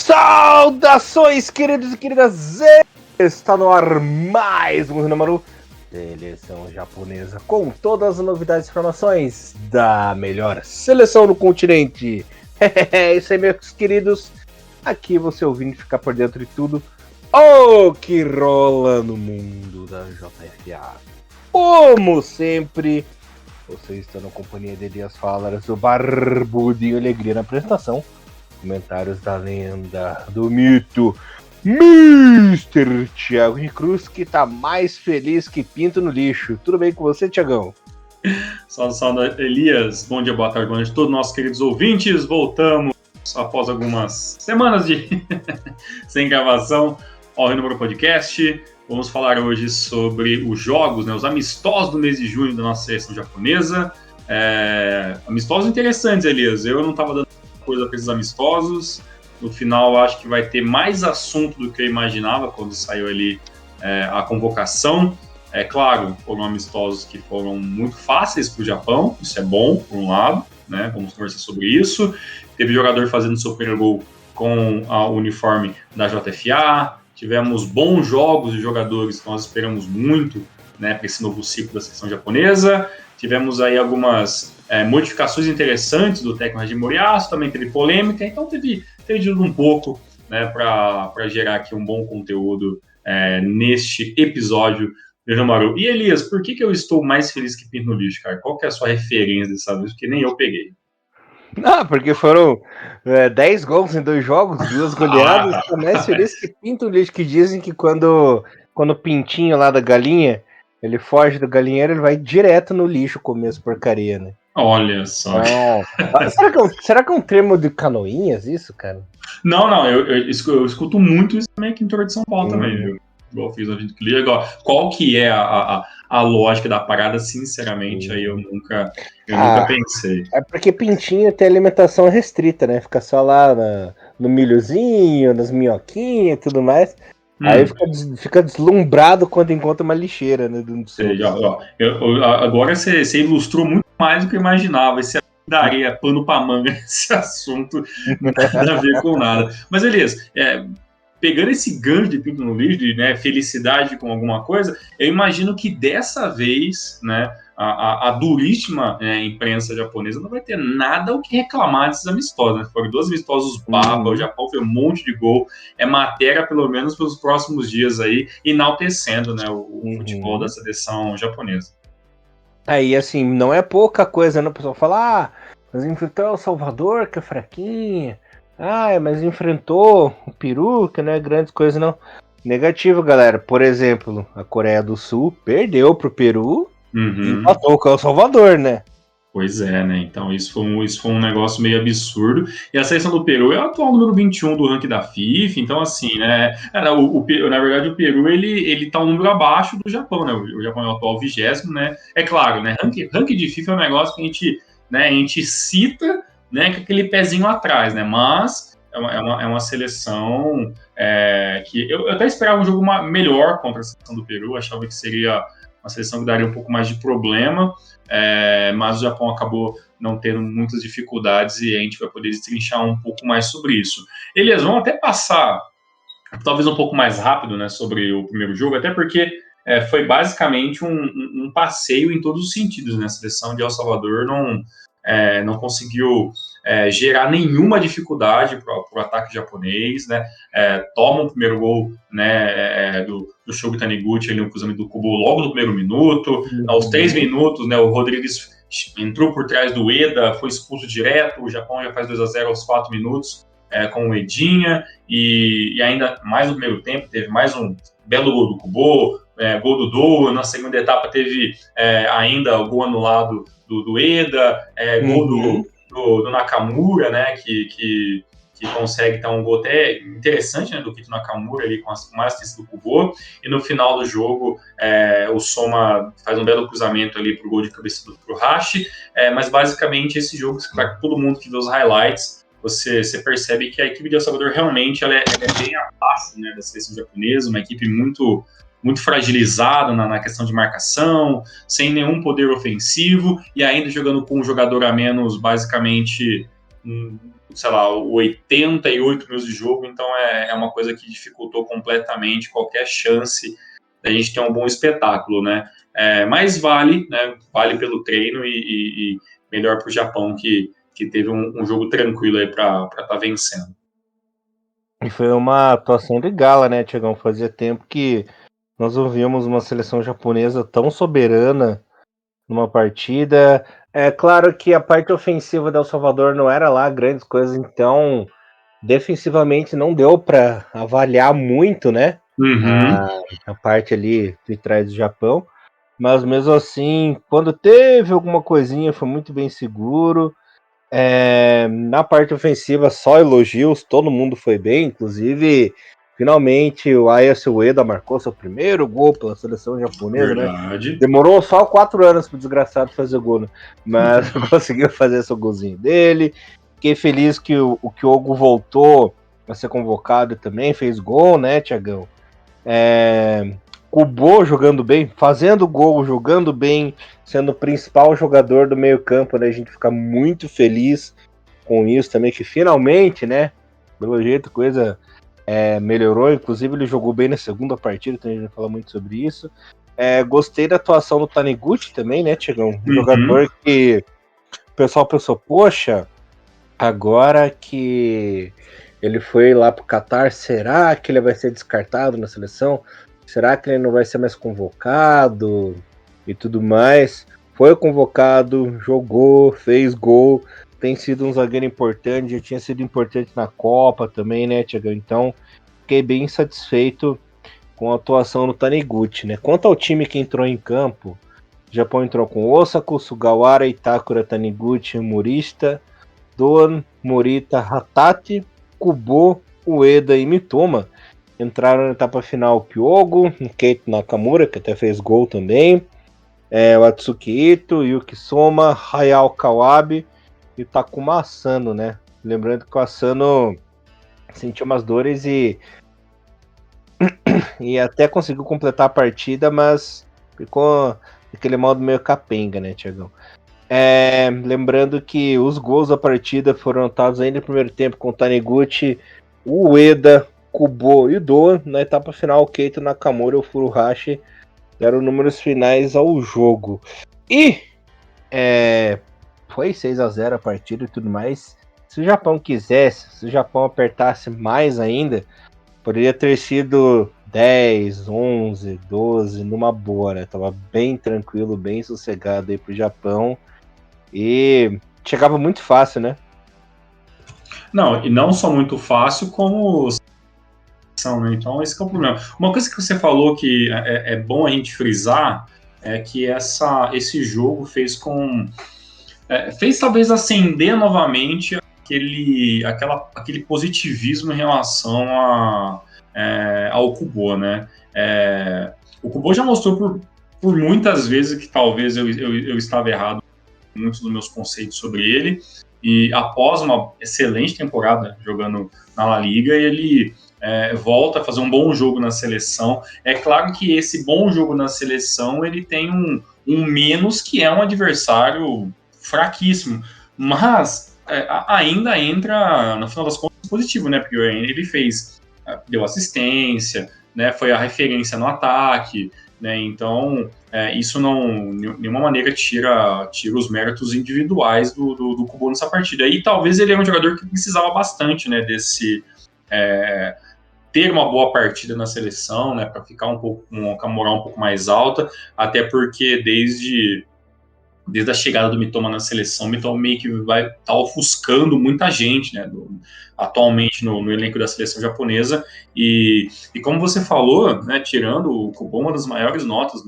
Saudações, queridos e queridas! Está no ar mais um número Seleção Japonesa com todas as novidades e informações da melhor seleção do continente. É isso aí, meus queridos. Aqui você ouvindo ficar por dentro de tudo o que rola no mundo da JFA. Como sempre, vocês estão na companhia de Elias Falas, o Barbudinho Alegria na apresentação. Comentários da lenda, do mito, Mr. Thiago de Cruz, que tá mais feliz que pinto no lixo. Tudo bem com você, Thiagão? Salve, Elias. Bom dia, boa tarde, boa noite a todos nossos queridos ouvintes. Voltamos após algumas semanas de sem gravação ao Renúmero Podcast. Vamos falar hoje sobre os jogos, os amistosos do mês de junho da nossa seleção japonesa. Amistosos interessantes, Elias. Eu não estava dando coisa para esses amistosos. No final, acho que vai ter mais assunto do que eu imaginava quando saiu ali a convocação. É claro, foram amistosos que foram muito fáceis para o Japão, isso é bom, por um lado, né? Vamos conversar sobre isso. Teve jogador fazendo seu primeiro gol com o uniforme da JFA. Tivemos bons jogos de jogadores que nós esperamos muito, né, para esse novo ciclo da seleção japonesa. Tivemos aí algumas modificações interessantes do técnico Hajime Moriyasu, também teve polêmica, então teve de tudo um pouco, né, para gerar aqui um bom conteúdo neste episódio do Renúmero. E Elias, por que eu estou mais feliz que pinto no lixo, cara? Qual que é a sua referência dessa vez? Porque nem eu peguei. Porque foram 10 gols em 2 jogos, 2 goleadas. Tá mais feliz que pinto no lixo, que dizem que quando o pintinho lá da galinha, ele foge do galinheiro, ele vai direto no lixo comer as porcaria, né? Olha só. Será que é um termo de Canoinhas isso, cara? Não, eu escuto muito isso também aqui no interior de São Paulo também, viu? Igual eu fiz na vida que liga. Qual que é a lógica da parada, sinceramente, aí eu nunca pensei. É porque pintinho tem alimentação restrita, né? Fica só lá no milhozinho, nas minhoquinhas e tudo mais. Aí fica deslumbrado quando encontra uma lixeira, né? Agora você ilustrou muito mais do que eu imaginava. Esse daria pano pra manga esse assunto, nada a ver com nada. Mas, Elias, pegando esse gancho de pinto no lixo, de felicidade com alguma coisa, eu imagino que dessa vez, né, a duríssima imprensa japonesa não vai ter nada o que reclamar desses amistosos, né? Foram 2 amistosos baba, o Japão fez um monte de gol, matéria pelo menos pelos próximos dias aí, enaltecendo, né, o futebol da seleção japonesa. Aí, assim, não é pouca coisa, né? O pessoal fala, mas enfrentou El Salvador, que é fraquinha. Mas enfrentou o Peru, que não é grande coisa, não. Negativo, galera. Por exemplo, a Coreia do Sul perdeu pro Peru e empatou com o El Salvador, né? Pois é, né? Então isso foi um negócio meio absurdo. E a seleção do Peru é o atual número 21 do ranking da FIFA. Então, assim, né? Na verdade, o Peru ele tá um número abaixo do Japão, né? O Japão é o atual 20º, né? É claro, né? Ranking de FIFA é um negócio que a gente cita, né, com aquele pezinho atrás, né? Mas é uma seleção que eu até esperava um jogo melhor contra a seleção do Peru. Achava que seria uma seleção que daria um pouco mais de problema, mas o Japão acabou não tendo muitas dificuldades e a gente vai poder destrinchar um pouco mais sobre isso. Elias, vamos até passar talvez um pouco mais rápido, né, sobre o primeiro jogo, até porque foi basicamente um passeio em todos os sentidos, né? A seleção de El Salvador não conseguiu gerar nenhuma dificuldade para o ataque japonês, né? Toma o primeiro gol, né, do Shogo Taniguchi, ali no cruzamento do Kubo logo no primeiro minuto. Aos 3 minutos, né, o Rodrigues entrou por trás do Eda, foi expulso direto. O Japão já faz 2-0 aos 4 minutos com o Edinha, e ainda mais no primeiro tempo teve mais um belo gol do Kubo, gol do Dou. Na segunda etapa teve ainda o gol anulado do Eda, gol do Nakamura, né, que consegue dar um gol até interessante, né, do Kito Nakamura ali com a assistência do Kubo, e no final do jogo o Soma faz um belo cruzamento ali pro gol de cabeça do Furuhashi, mas basicamente esse jogo, para todo mundo que vê os highlights, você percebe que a equipe de El Salvador realmente ela é bem abaixo, né, da seleção japonesa, uma equipe muito fragilizada na questão de marcação, sem nenhum poder ofensivo, e ainda jogando com um jogador a menos, basicamente sei lá, 88 minutos de jogo, então é uma coisa que dificultou completamente qualquer chance da gente ter um bom espetáculo, né? Mas vale, né? Vale pelo treino e melhor para o Japão que teve um jogo tranquilo aí para estar vencendo. E foi uma atuação de gala, né, Tiagão? Fazia tempo que nós não víamos uma seleção japonesa tão soberana numa partida. É claro que a parte ofensiva do El Salvador não era lá grandes coisas, então defensivamente não deu para avaliar muito, né? Uhum. A parte ali de trás do Japão. Mas mesmo assim, quando teve alguma coisinha, foi muito bem seguro. Na parte ofensiva, só elogios, todo mundo foi bem, inclusive, finalmente o Ayase Ueda marcou seu primeiro gol pela seleção japonesa, né? Verdade. Demorou só 4 anos pro desgraçado fazer gol, né? Mas conseguiu fazer seu golzinho dele. Fiquei feliz que o Kyogo voltou a ser convocado também, fez gol, né, Tiagão? Kubo jogando bem, fazendo gol, jogando bem, sendo o principal jogador do meio-campo, né? A gente fica muito feliz com isso também, que finalmente, né? Pelo jeito, coisa melhorou. Inclusive, ele jogou bem na segunda partida, então a gente vai falar muito sobre isso. Gostei da atuação do Taniguchi também, né, Tiagão? Um jogador que o pessoal pensou, poxa, agora que ele foi lá pro Qatar, será que ele vai ser descartado na seleção? Será que ele não vai ser mais convocado e tudo mais? Foi convocado, jogou, fez gol, tem sido um zagueiro importante, já tinha sido importante na Copa também, né, Tiagão? Então, fiquei bem satisfeito com a atuação do Taniguchi, né? Quanto ao time que entrou em campo, o Japão entrou com Osako, Sugawara, Itakura, Taniguchi, Murista, Doan, Morita, Hatati, Kubo, Ueda e Mitoma. Entraram na etapa final Kyogo, Keito Nakamura, que até fez gol também, o Atsuki Ito, Yuki Soma, Hayao Kawabe e Takuma Asano, né? Lembrando que o Asano sentiu umas dores e até conseguiu completar a partida, mas ficou daquele modo meio capenga, né, Tiagão? Lembrando que os gols da partida foram anotados ainda no primeiro tempo com o Taniguchi, o Ueda, Kubo e o Doa. Na etapa final, o Keito Nakamura e o Furuhashi deram números finais ao jogo. E foi 6-0 a partida e tudo mais. Se o Japão quisesse, se o Japão apertasse mais ainda, poderia ter sido 10, 11, 12 numa boa, né? Tava bem tranquilo, bem sossegado aí pro Japão. E chegava muito fácil, né? Não, e não só muito fácil, como são, né? Então, esse é o problema. Uma coisa que você falou que é bom a gente frisar é que esse jogo fez talvez acender novamente aquele positivismo em relação ao Kubo, né? O Kubo já mostrou por muitas vezes que talvez eu estava errado em muitos dos meus conceitos sobre ele, e após uma excelente temporada jogando na La Liga, ele volta a fazer um bom jogo na seleção. É claro que esse bom jogo na seleção ele tem um menos, que é um adversário fraquíssimo, mas ainda entra, no final das contas, positivo, né? Porque ele deu assistência, né? Foi a referência no ataque, né? Então, isso não, de nenhuma maneira, tira os méritos individuais do Kubo nessa partida. E talvez ele é um jogador que precisava bastante, né? Ter uma boa partida na seleção, né? Para ficar um pouco com a moral um pouco mais alta, até porque desde a chegada do Mitoma na seleção, o Mitoma meio que vai estar ofuscando muita gente, né, atualmente no elenco da seleção japonesa, e como você falou, né, tirando o Kubo, uma das maiores notas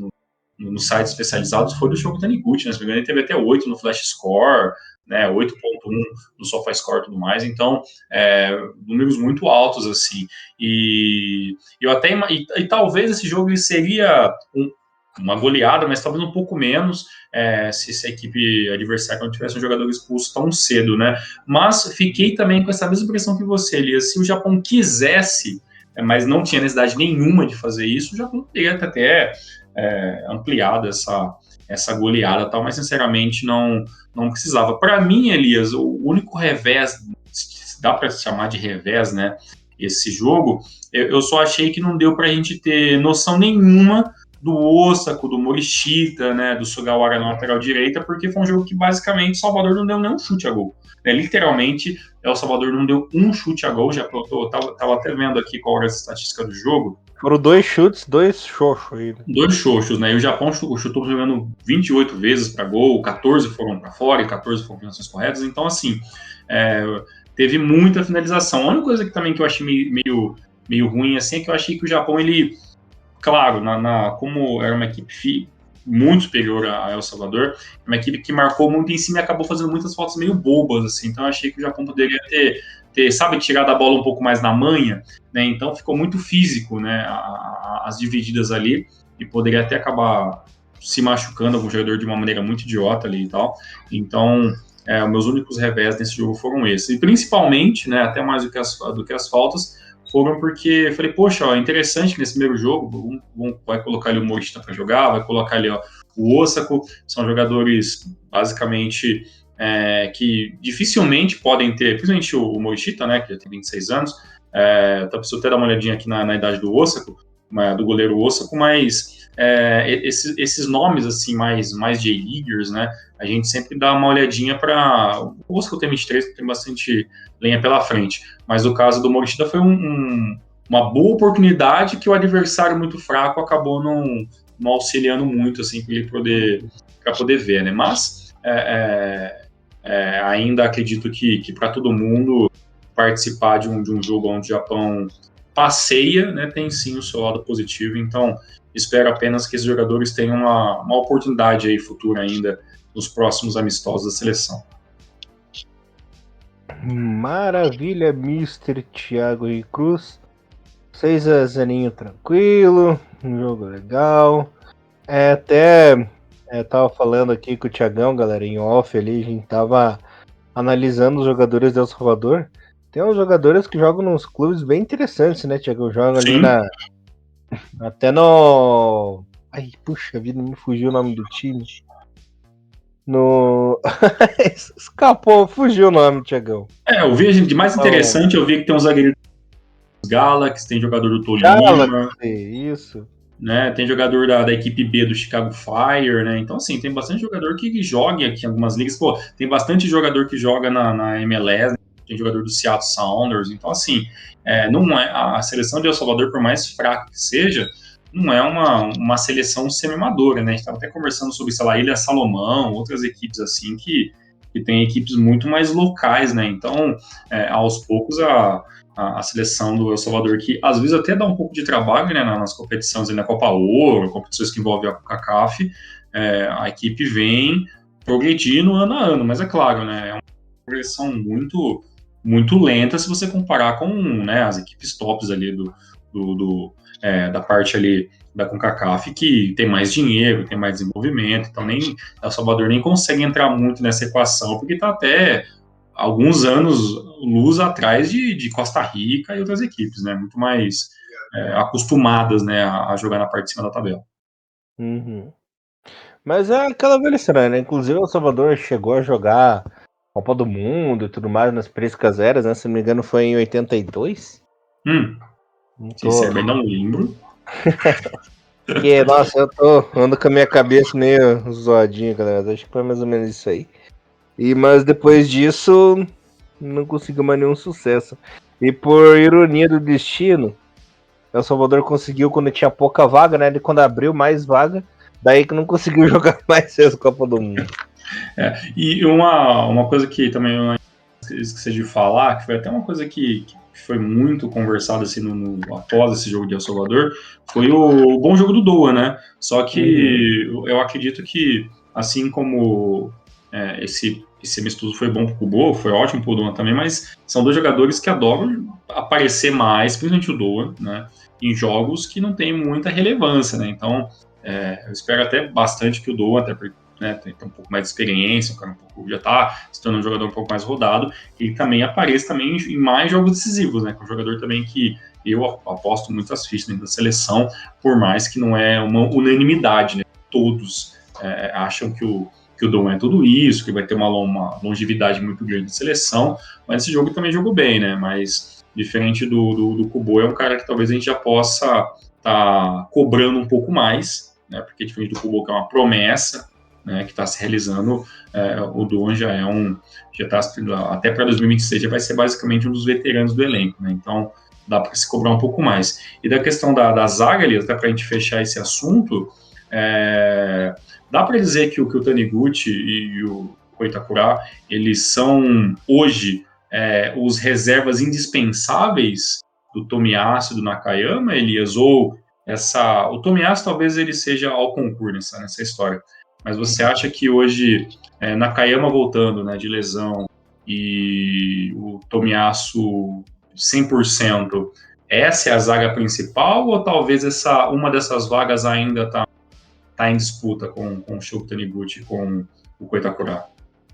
nos sites especializados foi do Shogo Taniguchi, né, se não me engano, ele teve até 8 no Flash Score, né, 8.1 no SofaScore e tudo mais, então, números muito altos, assim, e eu até, e talvez esse jogo ele seria uma goleada, mas talvez um pouco menos, se a equipe adversária não tivesse um jogador expulso tão cedo, né? Mas fiquei também com essa mesma impressão que você, Elias. Se o Japão quisesse, mas não tinha necessidade nenhuma de fazer isso, o Japão teria até ampliado essa goleada e tal, mas sinceramente não precisava. Para mim, Elias, o único revés, se dá para chamar de revés, né, esse jogo, eu só achei que não deu para a gente ter noção nenhuma do Osako, do Morishita, né, do Sugawara na lateral direita, porque foi um jogo que basicamente Salvador não deu nenhum chute a gol. Né? Literalmente, El Salvador não deu um chute a gol, já tava até vendo aqui qual era a estatística do jogo. Foram 2 chutes, 2 xoxos aí. 2 xoxos, né? E o Japão chutou jogando 28 vezes para gol, 14 foram para fora e 14 foram finalizações corretas. Então, assim, teve muita finalização. A única coisa que também que eu achei meio ruim assim é que eu achei que o Japão, ele, claro, como era uma equipe muito superior a El Salvador, uma equipe que marcou muito em cima e acabou fazendo muitas faltas meio bobas, assim. Então, eu achei que o Japão poderia ter, sabe, tirado a bola um pouco mais na manha, né? Então ficou muito físico, né? As divididas ali, e poderia até acabar se machucando algum jogador de uma maneira muito idiota ali e tal. Então, os meus únicos revés nesse jogo foram esses. E principalmente, né, até mais do que as faltas, foram porque eu falei, poxa, ó, interessante que nesse primeiro jogo vai colocar ali o Morishita para jogar, vai colocar ali ó, o Osako, são jogadores basicamente que dificilmente podem ter, principalmente o Morishita, né, que já tem 26 anos, eu preciso até dar uma olhadinha aqui na idade do Osako, do goleiro Osako, mas esses nomes assim mais J-Leaguers, né, a gente sempre dá uma olhadinha para o Osako tem 23, que tem bastante lenha pela frente, mas o caso do Morishita foi uma boa oportunidade que o adversário muito fraco acabou não auxiliando muito assim para poder ver, né, mas ainda acredito que para todo mundo participar de um jogo onde o Japão passeia, né, tem sim o seu lado positivo, então espero apenas que esses jogadores tenham uma oportunidade aí futura ainda nos próximos amistosos da seleção. Maravilha, Mr. Thiago e Cruz. 6-0 tranquilo, um jogo legal. Tava falando aqui com o Thiagão, galera, em off ali, a gente tava analisando os jogadores de El Salvador. Tem uns jogadores que jogam nos clubes bem interessantes, né, Thiago? Jogam ali até no... Ai, puxa vida, me fugiu o nome do time. Escapou, fugiu o nome, Thiagão. Eu vi de mais interessante, eu vi que tem um zagueiro do Galaxy, tem jogador do Tolima. Isso. Né, tem jogador da equipe B do Chicago Fire, né? Então, assim, tem bastante jogador que joga aqui em algumas ligas. Pô, tem bastante jogador que joga na MLS, né? Tem jogador do Seattle Sounders. Então, assim, não é a seleção de El Salvador, por mais fraca que seja, não é uma seleção semi-amadora, né? A gente estava até conversando sobre, sei lá, Ilha Salomão, outras equipes assim que tem equipes muito mais locais, né? Então, aos poucos, a seleção do El Salvador, que às vezes até dá um pouco de trabalho, né, nas competições, na Copa Ouro, competições que envolvem a CONCACAF, a equipe vem progredindo ano a ano, mas é claro, né, é uma progressão muito, muito lenta se você comparar com, né, as equipes tops ali da parte ali da CONCACAF, que tem mais dinheiro, tem mais desenvolvimento, então El Salvador nem consegue entrar muito nessa equação, porque está até alguns anos luz atrás de Costa Rica e outras equipes, né? Muito mais acostumadas, né, a jogar na parte de cima da tabela. Uhum. Mas é aquela velha história, né? Inclusive o El Salvador chegou a jogar Copa do Mundo e tudo mais nas Priscas Eras, né? Se não me engano foi em 82. Sinceramente não lembro. Nossa, ando com a minha cabeça meio zoadinha, galera. Acho que foi mais ou menos isso aí. Mas depois disso, não conseguiu mais nenhum sucesso. E por ironia do destino, El Salvador conseguiu quando tinha pouca vaga, né? E quando abriu mais vaga, daí que não conseguiu jogar mais essa Copa do Mundo. E uma coisa que também eu esqueci de falar, que foi até uma coisa que foi muito conversado assim após esse jogo de El Salvador, foi o bom jogo do Doha, né? Só que eu acredito que, assim como esse amistoso foi bom pro Doha, foi ótimo pro Doha também, mas são dois jogadores que adoram aparecer mais, principalmente o Doha, né? Em jogos que não tem muita relevância, né? Então, eu espero até bastante que o Doha, até porque tem um pouco mais de experiência, o cara já está se tornando um jogador um pouco mais rodado, ele também apareça também em mais jogos decisivos, né? Que é um jogador também que eu aposto muitas fichas dentro da seleção, por mais que não é uma unanimidade, né? Todos acham que o Dom é tudo isso, que vai ter uma longevidade muito grande de seleção, mas esse jogo também jogou bem, né? Mas diferente do Kubo, é um cara que talvez a gente já possa estar cobrando um pouco mais, né? Porque diferente do Kubo, que é uma promessa, né, que está se realizando, o Dom já está até para 2026 já vai ser basicamente um dos veteranos do elenco, né? Então dá para se cobrar um pouco mais. E da questão da zaga ali, até para a gente fechar esse assunto, dá para dizer que o Taniguchi e o Koitakura, eles são hoje os reservas indispensáveis do Tomiyasu e do Nakayama, Elias, ou o Tomiyasu talvez ele seja ao concurso nessa história, mas você acha que hoje Nakayama voltando, né, de lesão e o Tomiyasu 100%, essa é a zaga principal, ou talvez uma dessas vagas ainda está em disputa com o Shogo Taniguchi e com o Koitakura?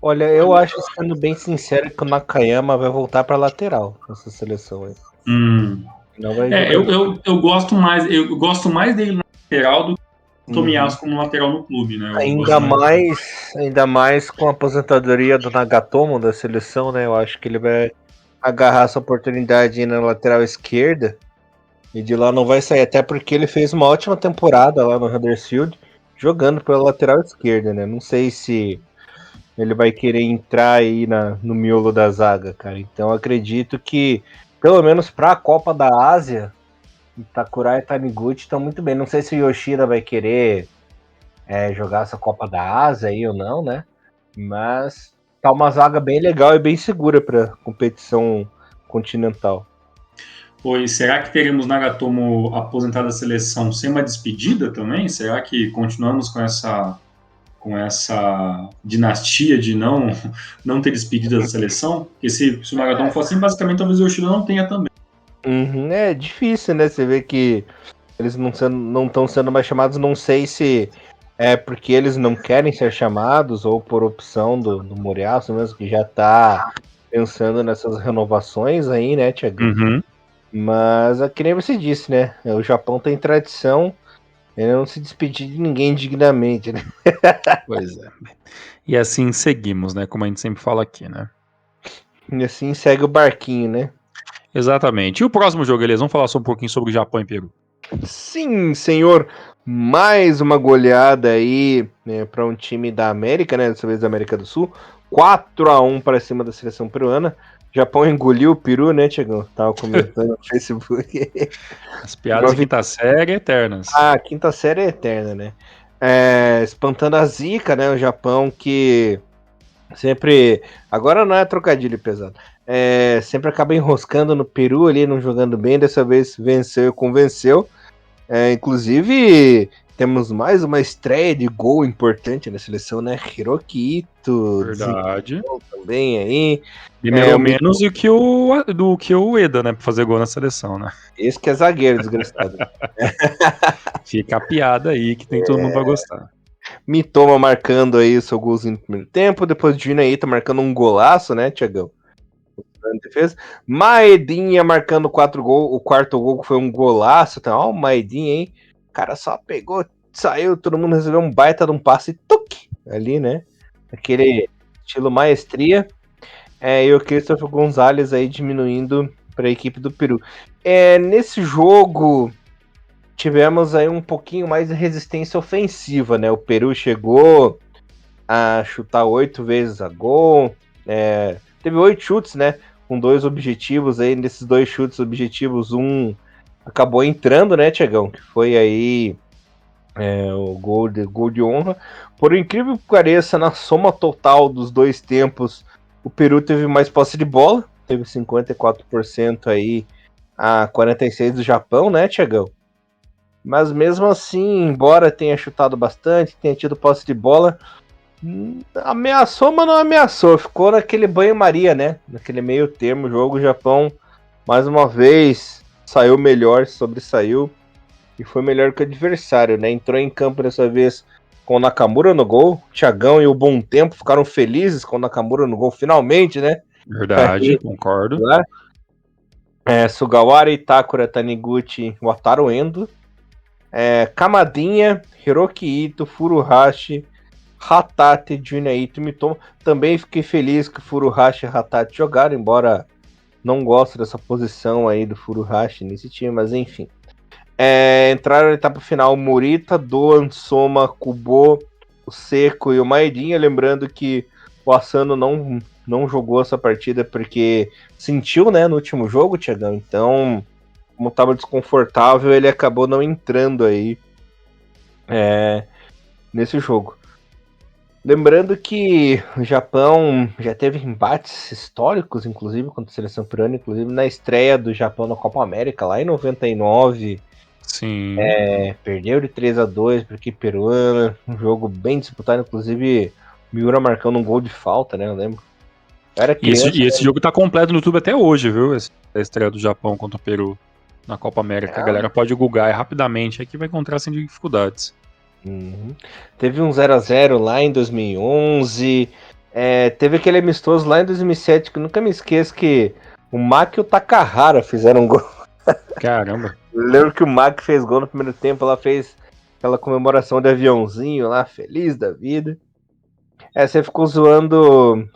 Olha, eu acho, sendo bem sincero, que o Nakayama vai voltar para lateral nessa seleção aí. Não vai jogar. Eu gosto mais dele na lateral do que o Tomiyasu como lateral no clube, né? Ainda mais com a aposentadoria do Nagatomo da seleção, né? Eu acho que ele vai agarrar essa oportunidade aí na lateral esquerda e de lá não vai sair, até porque ele fez uma ótima temporada lá no Huddersfield jogando pela lateral esquerda, né? Não sei se ele vai querer entrar aí no miolo da zaga, cara. Então acredito que, pelo menos para a Copa da Ásia, Itakura e Taniguchi estão muito bem. Não sei se o Yoshida vai querer jogar essa Copa da Ásia aí ou não, né? Mas tá uma zaga bem legal e bem segura para competição continental. Pois será que teremos Nagatomo aposentado da seleção sem uma despedida também? Será que continuamos com essa dinastia de não ter despedida da seleção? Porque se o Nagatomo for assim, basicamente talvez o Yoshida não tenha também. É difícil, né? Você vê que eles não estão sendo mais chamados, não sei se é porque eles não querem ser chamados ou por opção do Moriaço mesmo, que já tá pensando nessas renovações aí, né, Thiago? Mas é que nem você disse, né? O Japão tem tradição, ele não se despedir de ninguém dignamente, né? Pois é. E assim seguimos, né? Como a gente sempre fala aqui, né? E assim segue o barquinho, né? Exatamente. E o próximo jogo, eles vão falar um pouquinho sobre o Japão e Peru. Sim, senhor. Mais uma goleada aí, né, para um time da América, né? Dessa vez da América do Sul. 4-1 para cima da seleção peruana. Japão engoliu o Peru, né, Tiagão? Tava comentando no Facebook. As piadas de quinta série eternas. A quinta série é eterna, né? Espantando a zica, né? O Japão que sempre. Agora não é trocadilho pesado. Sempre acaba enroscando no Peru ali, não jogando bem. Dessa vez venceu e convenceu. Inclusive, temos mais uma estreia de gol importante na seleção, né? Hiroki Ito. Verdade. Também aí. Primeiro menos do que o Ueda, né? Pra fazer gol na seleção, né? Esse que é zagueiro, desgraçado. Fica a piada aí que tem todo mundo pra gostar. Mitoma marcando aí o seu golzinho no primeiro tempo. Depois de Junaíta marcando um golaço, né, Tiagão? Defesa. Maedinha marcando 4 gols. O quarto gol foi um golaço. Tá? Ó, o Maedinha, hein? O cara só pegou, saiu, todo mundo recebeu um baita de um passe tuque ali, né? Aquele estilo maestria. E o Christopher Gonzalez aí diminuindo para a equipe do Peru. Nesse jogo tivemos aí um pouquinho mais de resistência ofensiva, né? O Peru chegou a chutar 8 vezes a gol. Teve 8 chutes, né? Com 2 objetivos aí. Nesses 2 chutes objetivos, um acabou entrando, né, Tiagão? Que foi aí o gol de honra. Por incrível que pareça, na soma total dos 2 tempos, o Peru teve mais posse de bola. Teve 54% aí a 46% do Japão, né, Tiagão? Mas mesmo assim, embora tenha chutado bastante, tenha tido posse de bola, ameaçou, mas não ameaçou. Ficou naquele banho-maria, né? Naquele meio termo, o jogo. O Japão, mais uma vez, saiu melhor, sobressaiu. E foi melhor que o adversário, né? Entrou em campo dessa vez com o Nakamura no gol. Thiagão e o Bom Tempo ficaram felizes com o Nakamura no gol, finalmente, né? Verdade, aí, concordo. Sugawara, Itakura, Taniguchi, Wataru Endo. Kamadinha, Hiroki Ito, Furuhashi, Hatate, Junyaito e Mitoma. Também fiquei feliz que o Furuhashi e Hatate jogaram, embora não goste dessa posição aí do Furuhashi nesse time, mas enfim. Entraram na etapa final Morita, Doan, Soma, Kubo, o Seco e o Maedinha. Lembrando que o Asano não jogou essa partida porque sentiu, né, no último jogo, Tiagão. Então, como estava desconfortável, ele acabou não entrando aí nesse jogo. Lembrando que o Japão já teve embates históricos, inclusive, contra a seleção peruana, inclusive na estreia do Japão na Copa América, lá em 99. Sim. Perdeu de 3-2 para a equipe peruana, um jogo bem disputado, inclusive Miura marcando um gol de falta, né? Eu lembro. Eu era E esse, criança. e esse jogo tá completo no YouTube até hoje, viu? A estreia do Japão contra o Peru na Copa América. A galera pode googar rapidamente, aqui vai encontrar sem dificuldades. Uhum. Teve um 0-0 lá em 2011. Teve aquele amistoso lá em 2007 que eu nunca me esqueço que o Maki e o Takahara fizeram um gol. Caramba. Eu lembro que o Maki fez gol no primeiro tempo, ela fez aquela comemoração de aviãozinho lá, feliz da vida. Você ficou zoando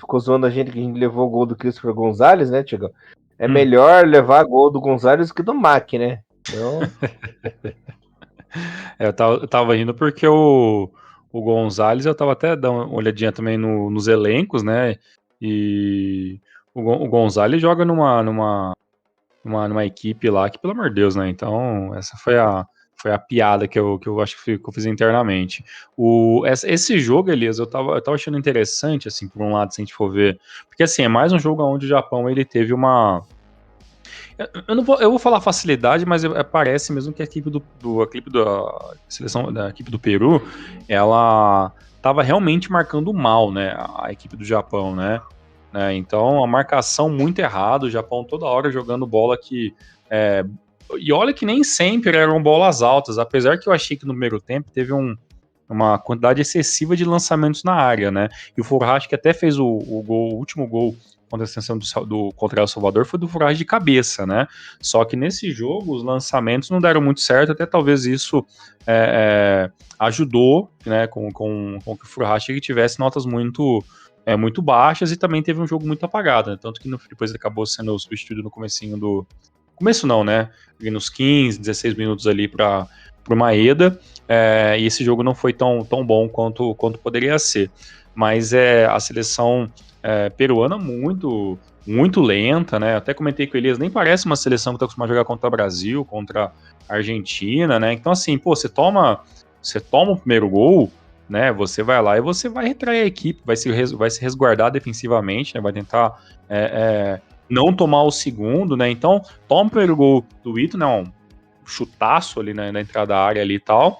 a gente que a gente levou o gol do Christopher Gonzalez, né, Tiagão? É melhor levar gol do Gonzalez do que do Mac, né? Então, Eu tava rindo porque o Gonzalez, eu tava até dando uma olhadinha também nos elencos, né? E o Gonzalez joga numa equipe lá que, pelo amor de Deus, né? Então, essa foi a piada que eu acho que eu fiz internamente. Esse jogo, Elias, eu tava achando interessante, assim, por um lado, se a gente for ver. Porque, assim, é mais um jogo onde o Japão ele teve uma. Eu vou falar facilidade, mas parece mesmo que a equipe a equipe da seleção da equipe do Peru, ela estava realmente marcando mal, né, a equipe do Japão, né? Então a marcação muito errada, o Japão toda hora jogando bola que e olha que nem sempre eram bolas altas, apesar que eu achei que no primeiro tempo teve uma quantidade excessiva de lançamentos na área, né? E o Furuhashi que até fez o último gol contra a extensão contra El Salvador foi do Furuhashi de cabeça, né? Só que nesse jogo os lançamentos não deram muito certo, até talvez isso ajudou, né, com que o Furuhashi tivesse notas muito baixas e também teve um jogo muito apagado, né? Tanto que depois ele acabou sendo substituído no comecinho do... Começo não, né? Nos 15, 16 minutos ali para o Maeda, e esse jogo não foi tão bom quanto poderia ser. Mas a seleção peruana muito lenta, né? Até comentei com o Elias, nem parece uma seleção que está acostumada a jogar contra o Brasil, contra a Argentina, né? Então, assim, pô, você toma o primeiro gol, né? Você vai lá e você vai retrair a equipe, vai se resguardar defensivamente, né? Vai tentar não tomar o segundo, né? Então, toma o primeiro gol do Ito, né? Um chutaço ali na entrada da área ali e tal.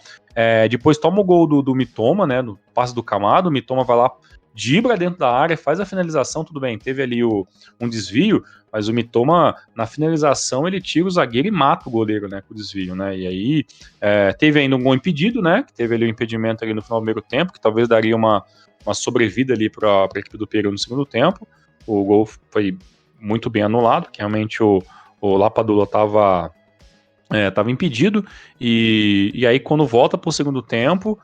Depois toma o gol do Mitoma, né? No passe do Camado, o Mitoma vai lá, dribla dentro da área, faz a finalização, tudo bem, teve ali um desvio, mas o Mitoma, na finalização, ele tira o zagueiro e mata o goleiro, né, com o desvio, né, e aí teve ainda um gol impedido, né, que teve ali um impedimento ali no final do primeiro tempo, que talvez daria uma sobrevida ali para a equipe do Peru no segundo tempo. O gol foi muito bem anulado, que realmente o Lapadula estava impedido, e aí quando volta para o segundo tempo,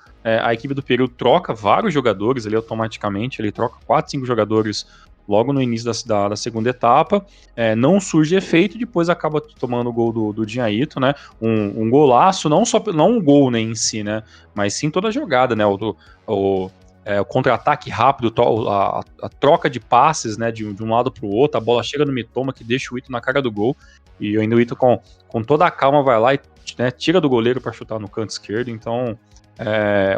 a equipe do Peru troca vários jogadores ali automaticamente, ele troca 4, 5 jogadores logo no início da segunda etapa, não surge efeito, depois acaba tomando o gol do Dinhaito, né, um golaço, não um gol, né, em si, né, mas sim toda a jogada, né, o contra-ataque rápido, a troca de passes, né, de um lado para o outro, a bola chega no Mitoma que deixa o Ito na cara do gol, e ainda o Ito com toda a calma vai lá e, né, tira do goleiro para chutar no canto esquerdo. Então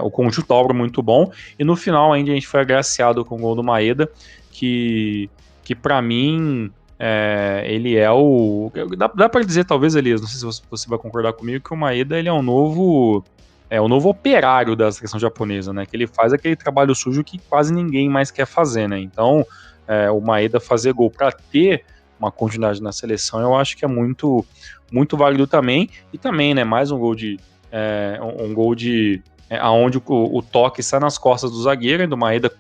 o conjunto da obra muito bom, e no final ainda a gente foi agraciado com o gol do Maeda, que para mim ele é o... Dá para dizer, talvez, Elias, não sei se você vai concordar comigo, que o Maeda ele é o novo operário da seleção japonesa, né? Que ele faz aquele trabalho sujo que quase ninguém mais quer fazer, né? Então, o Maeda fazer gol para ter uma continuidade na seleção, eu acho que é muito, muito válido também. E também, né? Mais um gol aonde o toque sai nas costas do zagueiro, e o Maeda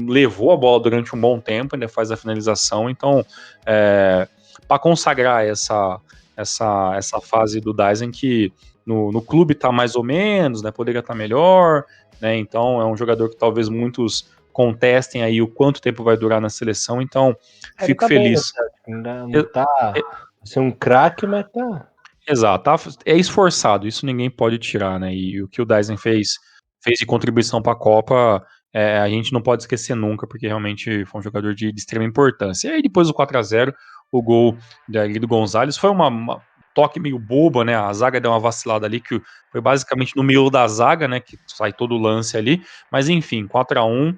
levou a bola durante um bom tempo, ainda faz a finalização. Então, para consagrar essa fase do Daisen que no clube tá mais ou menos, né? Poderia estar melhor, né? Então é um jogador que talvez muitos contestem aí o quanto tempo vai durar na seleção, então Ele fico tá bem, né? feliz. Não tá ser um craque, mas tá. Exato, é esforçado, isso ninguém pode tirar, né? E o que o Dyson fez de contribuição para a Copa, a gente não pode esquecer nunca, porque realmente foi um jogador de extrema importância. E aí depois do 4-0, o gol do Gonzalez foi uma toque meio boba, né? A zaga deu uma vacilada ali, que foi basicamente no meio da zaga, né? Que sai todo o lance ali. Mas enfim, 4-1,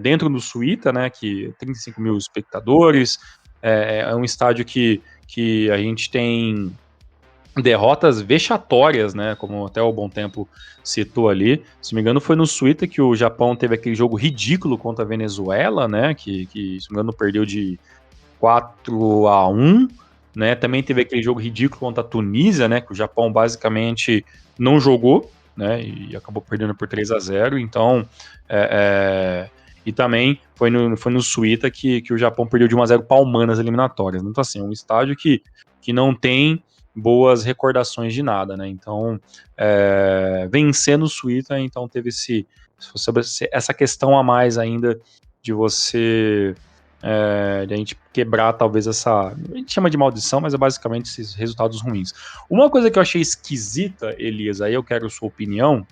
dentro do Suíta, né? Que 35 mil espectadores, é um estádio que a gente tem derrotas vexatórias, né? Como até o Bom Tempo citou ali. Se não me engano, foi no Suíta que o Japão teve aquele jogo ridículo contra a Venezuela, né? Que se não me engano, perdeu de 4-1, né? Também teve aquele jogo ridículo contra a Tunísia, né? Que o Japão basicamente não jogou, né? E acabou perdendo por 3-0. Então, e também foi no Suíta que o Japão perdeu de 1-0 para a Oman nas eliminatórias. Então, assim, é um estádio que não tem boas recordações de nada, né? Então, vencendo o Suíta, então teve essa questão a mais ainda de você de a gente quebrar talvez essa, a gente chama de maldição, mas é basicamente esses resultados ruins. Uma coisa que eu achei esquisita, Elias, aí eu quero a sua opinião,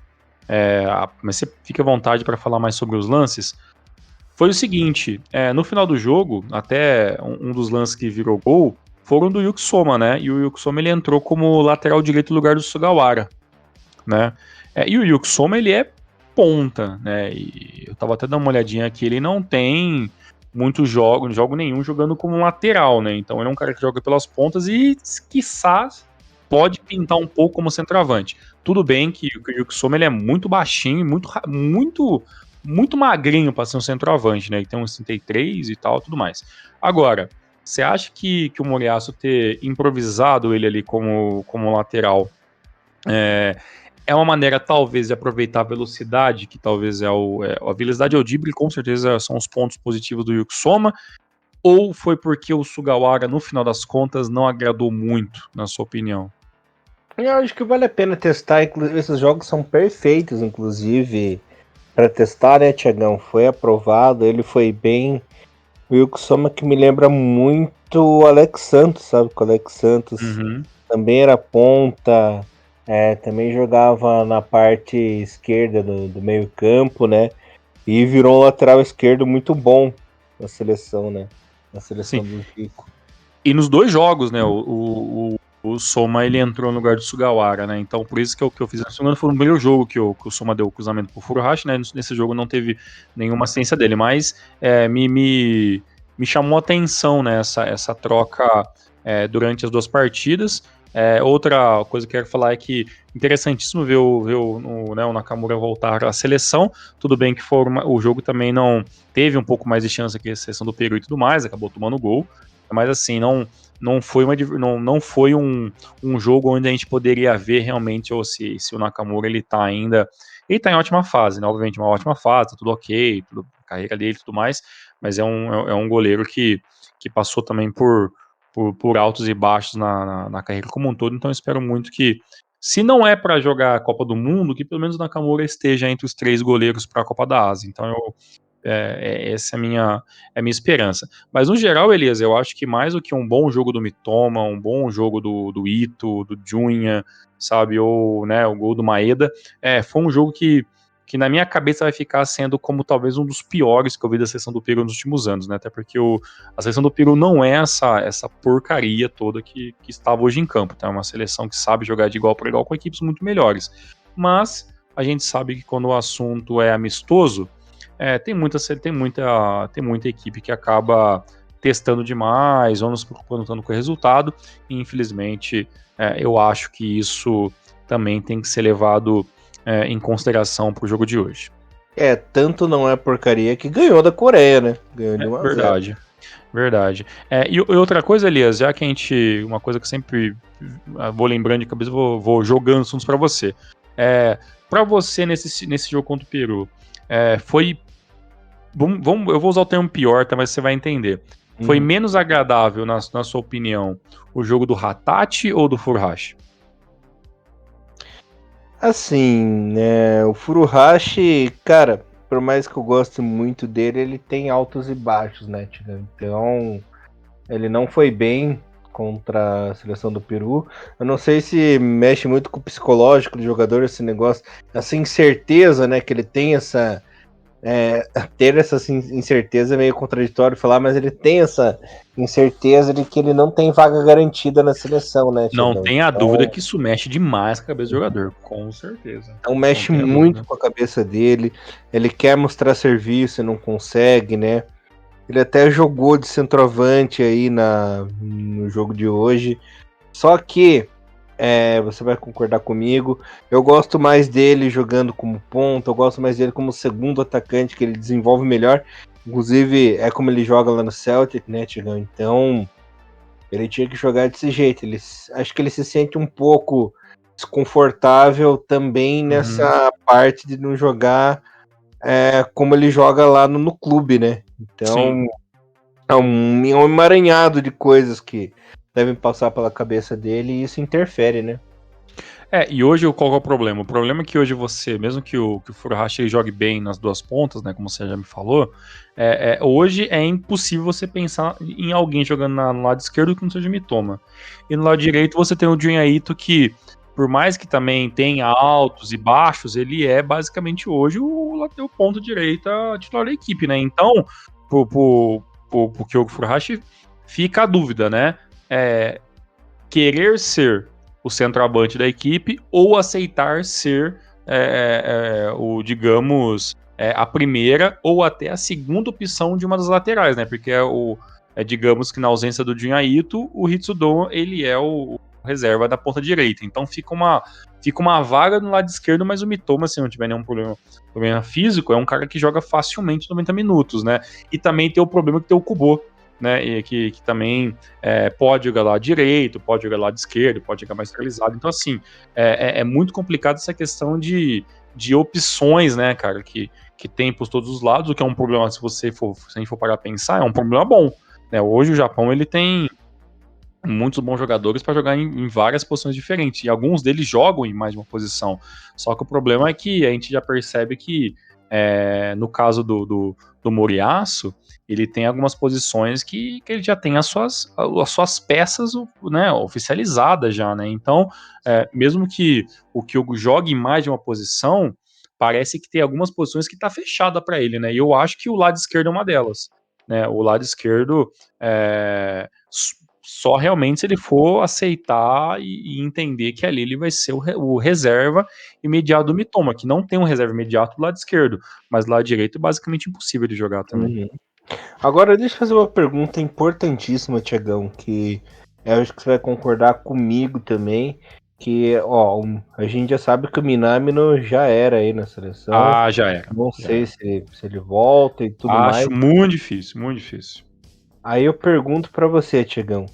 mas você fica à vontade para falar mais sobre os lances, foi o seguinte, no final do jogo, até um dos lances que virou gol, foram do Yuki Soma, né? E o Yuki Soma ele entrou como lateral direito no lugar do Sugawara, né? E o Yuki Soma ele é ponta, né? E eu tava até dando uma olhadinha aqui, ele não tem muitos jogos, jogo nenhum jogando como lateral, né? Então ele é um cara que joga pelas pontas e, quiçá, pode pintar um pouco como centroavante. Tudo bem que o Yuki Soma ele é muito baixinho, muito magrinho para ser um centroavante, né? Ele tem uns 33 e tal, tudo mais. Agora, você acha que o Moriaço ter improvisado ele ali como lateral é uma maneira, talvez, de aproveitar a velocidade, que talvez a velocidade e o drible, com certeza, são os pontos positivos do Yuki Soma, ou foi porque o Sugawara, no final das contas, não agradou muito, na sua opinião? Eu acho que vale a pena testar, inclusive esses jogos são perfeitos, inclusive, para testar, né, Tiagão? Foi aprovado, ele foi bem. O Wilco Soma que me lembra muito o Alex Santos, sabe? Que o Alex Santos também era ponta, também jogava na parte esquerda do meio campo, né? E virou um lateral esquerdo muito bom na seleção, né? Na seleção Sim. do Chico. E nos dois jogos, né, o Soma ele entrou no lugar do Sugawara, né? Então por isso que eu fiz. Se não me engano, foi no primeiro jogo que o Soma deu o cruzamento pro Furuhashi, né? Nesse jogo não teve nenhuma assistência dele, mas me chamou a atenção, né? Essa troca durante as duas partidas. Outra coisa que eu quero falar é que interessantíssimo ver o Nakamura voltar à seleção. Tudo bem que o jogo também não teve um pouco mais de chance que a seleção do Peru e tudo mais, acabou tomando gol. Mas assim, não foi um jogo onde a gente poderia ver realmente se o Nakamura ele tá em ótima fase, né? Obviamente uma ótima fase, tá tudo ok, a carreira dele e tudo mais, mas é um goleiro que passou também por altos e baixos na carreira como um todo, então eu espero muito que, se não é para jogar a Copa do Mundo, que pelo menos o Nakamura esteja entre os 3 goleiros para a Copa da Ásia. Então essa é a minha esperança. Mas no geral, Elias, eu acho que mais do que um bom jogo do Mitoma, um bom jogo do Ito, do Junha, sabe, ou né, o gol do Maeda, foi um jogo que na minha cabeça vai ficar sendo como talvez um dos piores que eu vi da seleção do Peru nos últimos anos, né? Até porque a seleção do Peru não é essa porcaria toda que estava hoje em campo, tá? É uma seleção que sabe jogar de igual para igual com equipes muito melhores. Mas a gente sabe que quando o assunto é amistoso, tem muita equipe que acaba testando demais, ou não se preocupando tanto com o resultado, e infelizmente eu acho que isso também tem que ser levado em consideração para o jogo de hoje. Tanto não é porcaria que ganhou da Coreia, né? Ganhou de 1-0. Verdade. E outra coisa, Elias, já que uma coisa que eu sempre vou lembrando de cabeça, vou jogando assuntos para você. Para você, nesse jogo contra o Peru, foi... eu vou usar o termo pior, tá, mas você vai entender. Foi menos agradável, na sua opinião, o jogo do Hatate ou do Furuhashi? Assim, o Furuhashi, cara, por mais que eu goste muito dele, ele tem altos e baixos, né, Tigão? Então, ele não foi bem contra a seleção do Peru. Eu não sei se mexe muito com o psicológico do jogador esse negócio, essa incerteza, né, que ele tem ter essa incerteza é meio contraditório falar, mas ele tem essa incerteza de que ele não tem vaga garantida na seleção, né, Não Tigão? tem a dúvida que isso mexe demais com a cabeça do jogador, com certeza. Então Não mexe tem a muito dúvida. com a cabeça dele. Ele quer mostrar serviço e não consegue, né? Ele até jogou de centroavante aí no jogo de hoje. Só que você vai concordar comigo. Eu gosto mais dele jogando como ponta, eu gosto mais dele como segundo atacante, que ele desenvolve melhor. Inclusive, é como ele joga lá no Celtic, né, Tigão? Então, ele tinha que jogar desse jeito. Acho que ele se sente um pouco desconfortável também nessa parte de não jogar como ele joga lá no clube, né? Sim. Então, é um emaranhado de coisas que devem passar pela cabeça dele e isso interfere, né? E hoje qual que é o problema? O problema é que hoje você, mesmo que o Furuhashi jogue bem nas duas pontas, né, como você já me falou, hoje é impossível você pensar em alguém jogando no lado esquerdo que não seja Mitoma. E no lado direito você tem o Junya Ito que, por mais que também tenha altos e baixos, ele é basicamente hoje o ponto direita titular da equipe, né? Então, pro Kyogo Furuhashi fica a dúvida, né? Querer ser o centroavante da equipe ou aceitar ser digamos, a primeira ou até a segunda opção de uma das laterais, né? Porque digamos que na ausência do Junya Ito, o Hitsudou, ele é o reserva da ponta direita. Então fica uma vaga no lado esquerdo, mas o Mitoma, se não tiver nenhum problema físico, é um cara que joga facilmente 90 minutos, né? E também tem o problema que tem o Kubo, né? E que também pode jogar lá direito, pode jogar lá de esquerdo, pode jogar mais centralizado. Então, assim, é muito complicado essa questão de opções, né, cara, que tem por todos os lados, o que é um problema, se a gente for parar a pensar, é um problema bom, né? Hoje o Japão, ele tem muitos bons jogadores para jogar em várias posições diferentes, e alguns deles jogam em mais de uma posição. Só que o problema é que a gente já percebe que, no caso do Moriaço, ele tem algumas posições que ele já tem as suas peças, né, oficializadas já, né? Então, mesmo que o Kyogo jogue em mais de uma posição, parece que tem algumas posições que está fechada para ele, né? E eu acho que o lado esquerdo é uma delas, né? O lado esquerdo só realmente se ele for aceitar e entender que ali ele vai ser o reserva imediato do Mitoma, que não tem um reserva imediato do lado esquerdo, mas do lado direito é basicamente impossível de jogar também. Uhum. Agora deixa eu fazer uma pergunta importantíssima, Tiagão, que eu acho que você vai concordar comigo também, que a gente já sabe que o Minamino já era aí na seleção, Ah, já era. não Já sei era. se ele volta e tudo mais. Acho muito difícil, muito difícil. Aí eu pergunto pra você, Tiagão,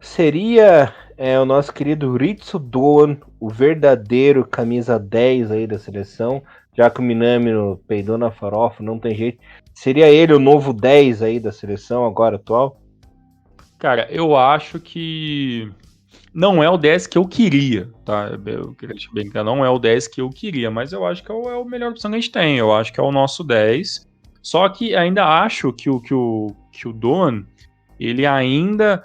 seria o nosso querido Ritsu Doan o verdadeiro camisa 10 aí da seleção, já que o Minamino peidou na farofa, não tem jeito. Seria ele o novo 10 aí da seleção agora atual? Cara, eu acho que não é o 10 que eu queria, tá? Eu queria te bem claro, não é o 10 que eu queria, mas eu acho que é o melhor opção que a gente tem. Eu acho que é o nosso 10. Só que ainda acho que o Doan, ele ainda,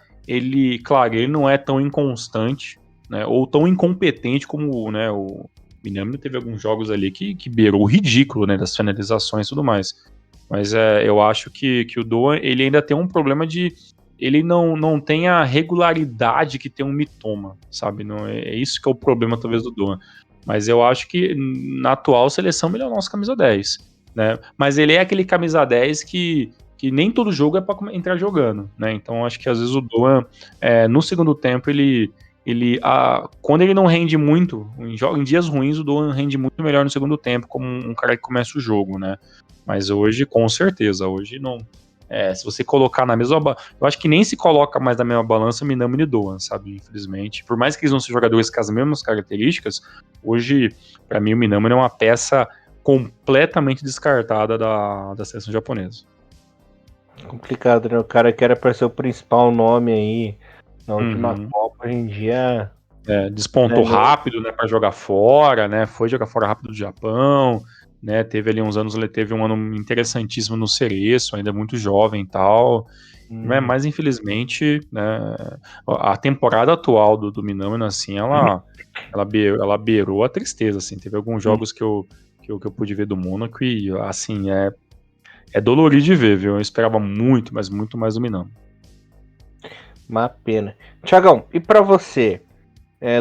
claro, ele não é tão inconstante, né, ou tão incompetente como, né, o Minamino teve alguns jogos ali que beirou o ridículo, né, das finalizações e tudo mais. Mas eu acho que o Doan, ele ainda tem um problema ele não tem a regularidade que tem um Mitoma, sabe? Não, é isso que é o problema, talvez, do Doan. Mas eu acho que na atual seleção ele é o nosso camisa 10, né? Mas ele é aquele camisa 10 que nem todo jogo é para entrar jogando, né? Então acho que às vezes o Doan, no segundo tempo, quando ele não rende muito, em dias ruins, o Doan rende muito melhor no segundo tempo, como um cara que começa o jogo, né? Mas hoje, com certeza, hoje não. Se você colocar na mesma. Eu acho que nem se coloca mais na mesma balança Minamino e Doan, sabe? Infelizmente. Por mais que eles não sejam jogadores com as mesmas características, hoje, para mim, o Minamino é uma peça completamente descartada da seleção japonesa. Complicado, né? O cara que era para ser o principal nome aí na última Uhum. Copa, hoje em dia Despontou rápido, né, para jogar fora, né, foi jogar fora rápido do Japão, né, teve ali uns anos, ele teve um ano interessantíssimo no Cereço, ainda muito jovem e tal, né, mas infelizmente, né, a temporada atual do Minamino, assim, ela beirou a tristeza, assim, teve alguns jogos que eu pude ver do Mônaco e, assim, é dolorido de ver, viu, eu esperava muito, mas muito mais do Minamino. Uma pena. Thiagão, e pra você?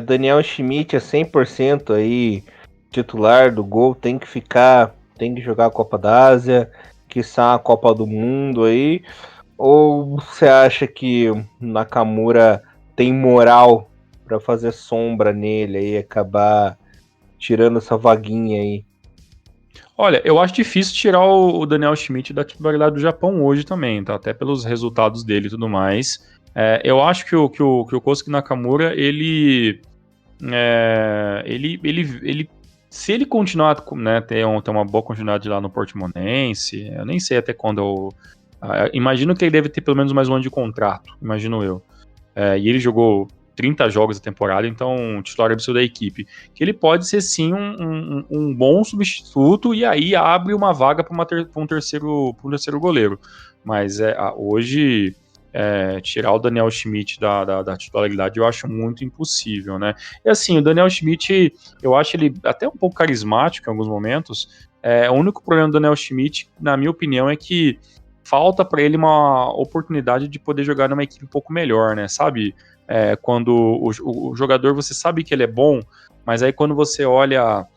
Daniel Schmidt é 100% aí, titular do Gol, tem que jogar a Copa da Ásia, quiçá a Copa do Mundo aí, ou você acha que Nakamura tem moral pra fazer sombra nele aí, acabar tirando essa vaguinha aí? Olha, eu acho difícil tirar o Daniel Schmidt da titularidade do Japão hoje também, tá? Até pelos resultados dele e tudo mais. Eu acho que o Kosuke Nakamura, se ele continuar, né, ter uma boa continuidade lá no Portimonense, eu nem sei até quando imagino que ele deve ter pelo menos mais um ano de contrato, imagino eu. E ele jogou 30 jogos da temporada, então titular absoluto da equipe, que ele pode ser sim um bom substituto e aí abre uma vaga para um terceiro goleiro. Mas hoje tirar o Daniel Schmidt da titularidade eu acho muito impossível, né? E assim, o Daniel Schmidt, eu acho ele até um pouco carismático em alguns momentos. O único problema do Daniel Schmidt, na minha opinião, é que falta para ele uma oportunidade de poder jogar numa equipe um pouco melhor, né? Sabe? Quando o jogador, você sabe que ele é bom, mas aí quando você olha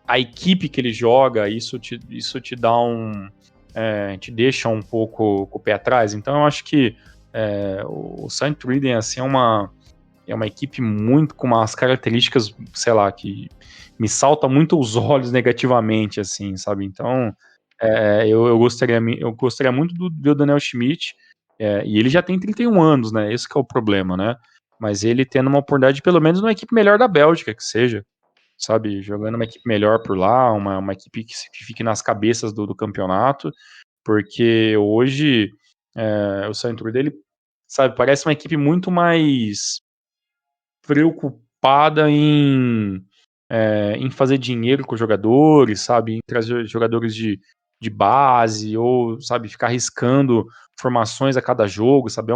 a equipe que ele joga, isso te dá te deixa um pouco com o pé atrás. Então eu acho que o St. Truiden, assim, é uma equipe muito com umas características, sei lá, que me salta muito os olhos negativamente, assim, sabe? Então, eu gostaria muito do Daniel Schmidt, e ele já tem 31 anos, né? Esse que é o problema, né? Mas ele tendo uma oportunidade, pelo menos, numa equipe melhor da Bélgica, que seja, sabe? Jogando uma equipe melhor por lá, uma equipe que fique nas cabeças do campeonato, porque hoje o Santos dele, sabe, parece uma equipe muito mais preocupada em fazer dinheiro com os jogadores, sabe, em trazer jogadores de base, ou, sabe, ficar arriscando formações a cada jogo, sabe, é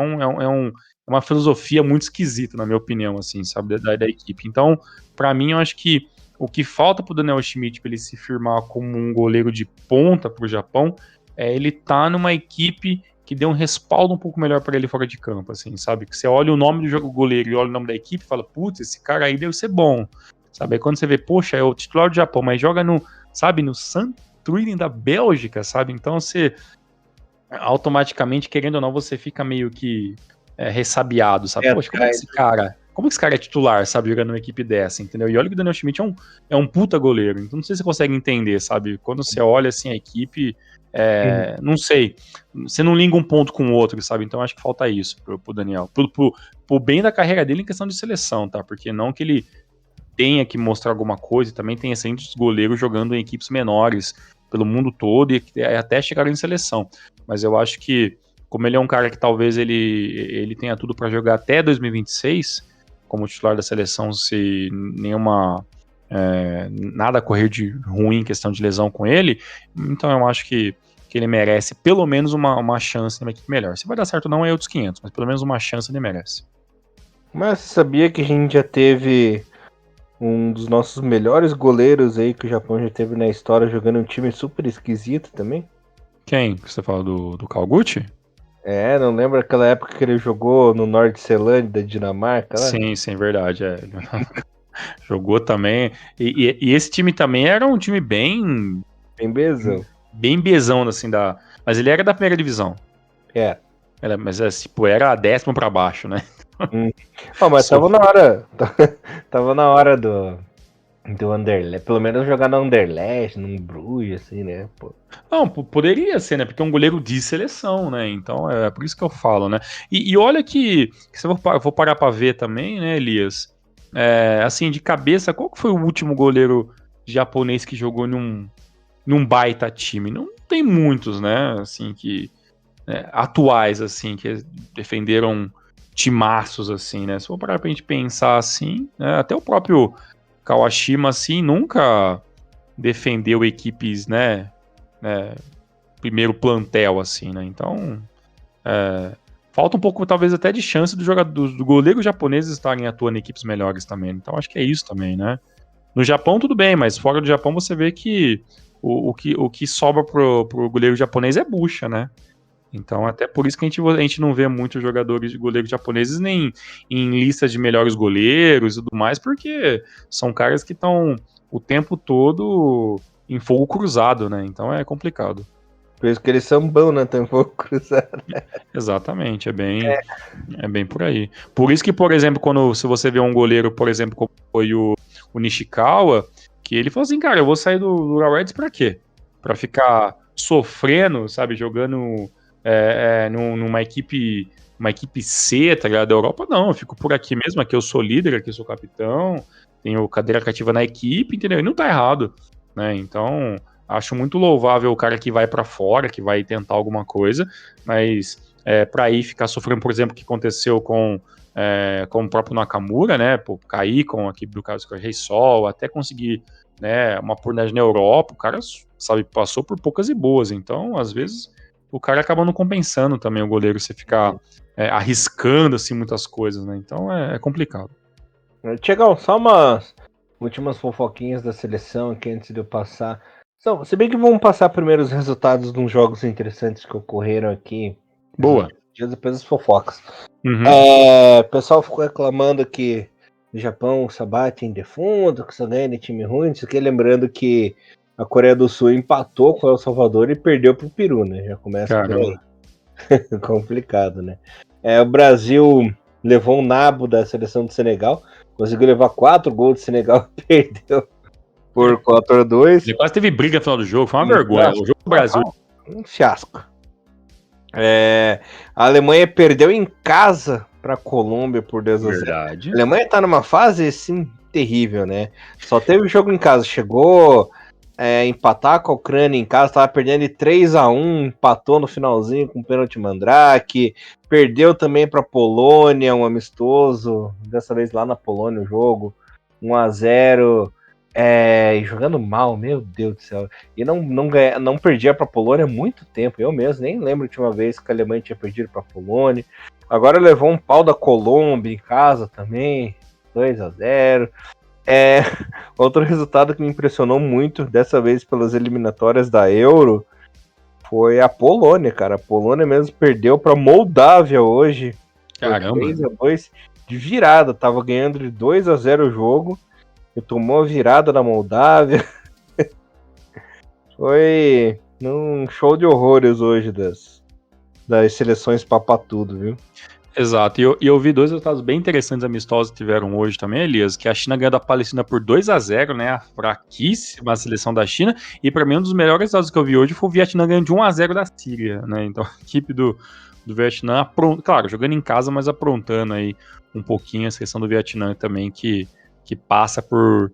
uma filosofia muito esquisita, na minha opinião, assim, sabe, da equipe. Então, para mim, eu acho que o que falta pro Daniel Schmidt para ele se firmar como um goleiro de ponta pro Japão é ele tá numa equipe que dê um respaldo um pouco melhor para ele fora de campo, assim, sabe? Que você olha o nome do jogo goleiro e olha o nome da equipe e fala, putz, esse cara aí deve ser bom, sabe? Aí quando você vê, poxa, é o titular do Japão, mas joga no St. Truiden da Bélgica, sabe? Então você, automaticamente, querendo ou não, você fica meio que ressabiado, sabe? Poxa, como é que esse cara é titular, sabe? Jogando numa equipe dessa, entendeu? E olha que o Daniel Schmidt é um puta goleiro, então não sei se você consegue entender, sabe? Quando você olha, assim, a equipe, não sei, você não liga um ponto com o outro, sabe? Então acho que falta isso pro Daniel. Pro bem da carreira dele em questão de seleção, tá? Porque não que ele tenha que mostrar alguma coisa, também tem excelentes goleiros jogando em equipes menores pelo mundo todo e até chegar em seleção. Mas eu acho que, como ele é um cara que talvez ele tenha tudo para jogar até 2026, como titular da seleção, se nada correr de ruim em questão de lesão com ele, então eu acho que ele merece pelo menos uma chance numa equipe melhor. Se vai dar certo ou não é outros 500, mas pelo menos uma chance ele merece. Mas você sabia que a gente já teve um dos nossos melhores goleiros aí que o Japão já teve na história jogando um time super esquisito também? Quem que você fala do Kawaguchi? Não lembra aquela época que ele jogou no Nord-Zelândia da Dinamarca lá? Sim, verdade. Jogou também. E esse time também era um time bem Bem bezão. bem bezão, assim, mas ele era da primeira divisão. Mas tipo, era a 10ª pra baixo, né? Mas tava na hora. Tava na hora do Anderlecht. Pelo menos jogar na Anderlecht, num Bruges, assim, né? Pô. Não, poderia ser, né? Porque é um goleiro de seleção, né? Então é por isso que eu falo, né? E olha que se eu vou parar pra ver também, né, Elias? Assim, de cabeça, qual que foi o último goleiro japonês que jogou num baita time? Não tem muitos, né? Assim, atuais, assim, que defenderam timaços, assim, né? Se for parar pra gente pensar assim, né, até o próprio Kawashima, assim, nunca defendeu equipes, né, primeiro plantel, assim, né? Então, falta um pouco, talvez, até de chance do goleiro japoneses estarem atuando em equipes melhores também. Então, acho que é isso também, né? No Japão, tudo bem, mas fora do Japão você vê que o que sobra pro goleiro japonês é bucha, né? Então, até por isso que a gente não vê muitos jogadores de goleiros japoneses nem em listas de melhores goleiros e tudo mais, porque são caras que estão o tempo todo em fogo cruzado, né? Então é complicado. Por isso que eles são bons, né? Tem um pouco cruzado. Exatamente, é bem por aí. Por isso que, por exemplo, se você vê um goleiro, por exemplo, como foi o Nishikawa, que ele falou assim, cara, eu vou sair do Urawa Reds pra quê? Pra ficar sofrendo, sabe, jogando numa equipe C, tá ligado, da Europa? Não, eu fico por aqui mesmo, aqui eu sou líder, aqui eu sou capitão, tenho cadeira cativa na equipe, entendeu? E não tá errado, né? Então, acho muito louvável o cara que vai pra fora, que vai tentar alguma coisa, mas para ir ficar sofrendo, por exemplo, o que aconteceu com o próprio Nakamura, né, por cair com a equipe do Carlos Rei Sol, até conseguir, né, uma oportunidade na Europa, o cara, sabe, passou por poucas e boas, então, às vezes, o cara acaba não compensando também o goleiro, você ficar arriscando, assim, muitas coisas, né, então é complicado. Tiagão, só umas últimas fofoquinhas da seleção aqui antes de eu passar. Se bem que vamos passar primeiro os resultados de uns jogos interessantes que ocorreram aqui. Boa. Dias depois das fofocas. Uhum. O pessoal ficou reclamando que no Japão o Sabá tem defundo, que só ganha de time ruim, isso aqui, lembrando que a Coreia do Sul empatou com o El Salvador e perdeu pro Peru, né? Já começa por aí. Complicado, né? O Brasil levou um nabo da seleção do Senegal, conseguiu levar 4 gols do Senegal e perdeu por 4-2. Ele quase teve briga no final do jogo, foi uma vergonha. O jogo do Brasil. Um fiasco. A Alemanha perdeu em casa para a Colômbia por 2-0. Verdade. A Alemanha tá numa fase assim terrível, né? Só teve jogo em casa, chegou empatar com a Ucrânia em casa, tava perdendo de 3-1, empatou no finalzinho com o pênalti Mandrake, perdeu também para a Polônia, um amistoso, dessa vez lá na Polônia o jogo, 1-0. E jogando mal, meu Deus do céu. E não perdia para a Polônia há muito tempo. Eu mesmo nem lembro a última vez que a Alemanha tinha perdido para a Polônia. Agora levou um pau da Colômbia em casa também, 2-0. Outro resultado que me impressionou muito, dessa vez pelas eliminatórias da Euro, foi a Polônia, cara. A Polônia mesmo perdeu para a Moldávia hoje. Caramba. 3-2 de virada. Tava ganhando de 2-0 o jogo. E tomou a virada na Moldávia. Foi um show de horrores hoje das seleções papatudo, viu? Exato, e eu vi 2 resultados bem interessantes amistosos que tiveram hoje também, Elias, que a China ganhou da Palestina por 2-0, né, a fraquíssima seleção da China, e para mim um dos melhores resultados que eu vi hoje foi o Vietnã ganhando de 1-0 da Síria, né, então a equipe do Vietnã, claro, jogando em casa, mas aprontando aí um pouquinho a seleção do Vietnã também, que passa por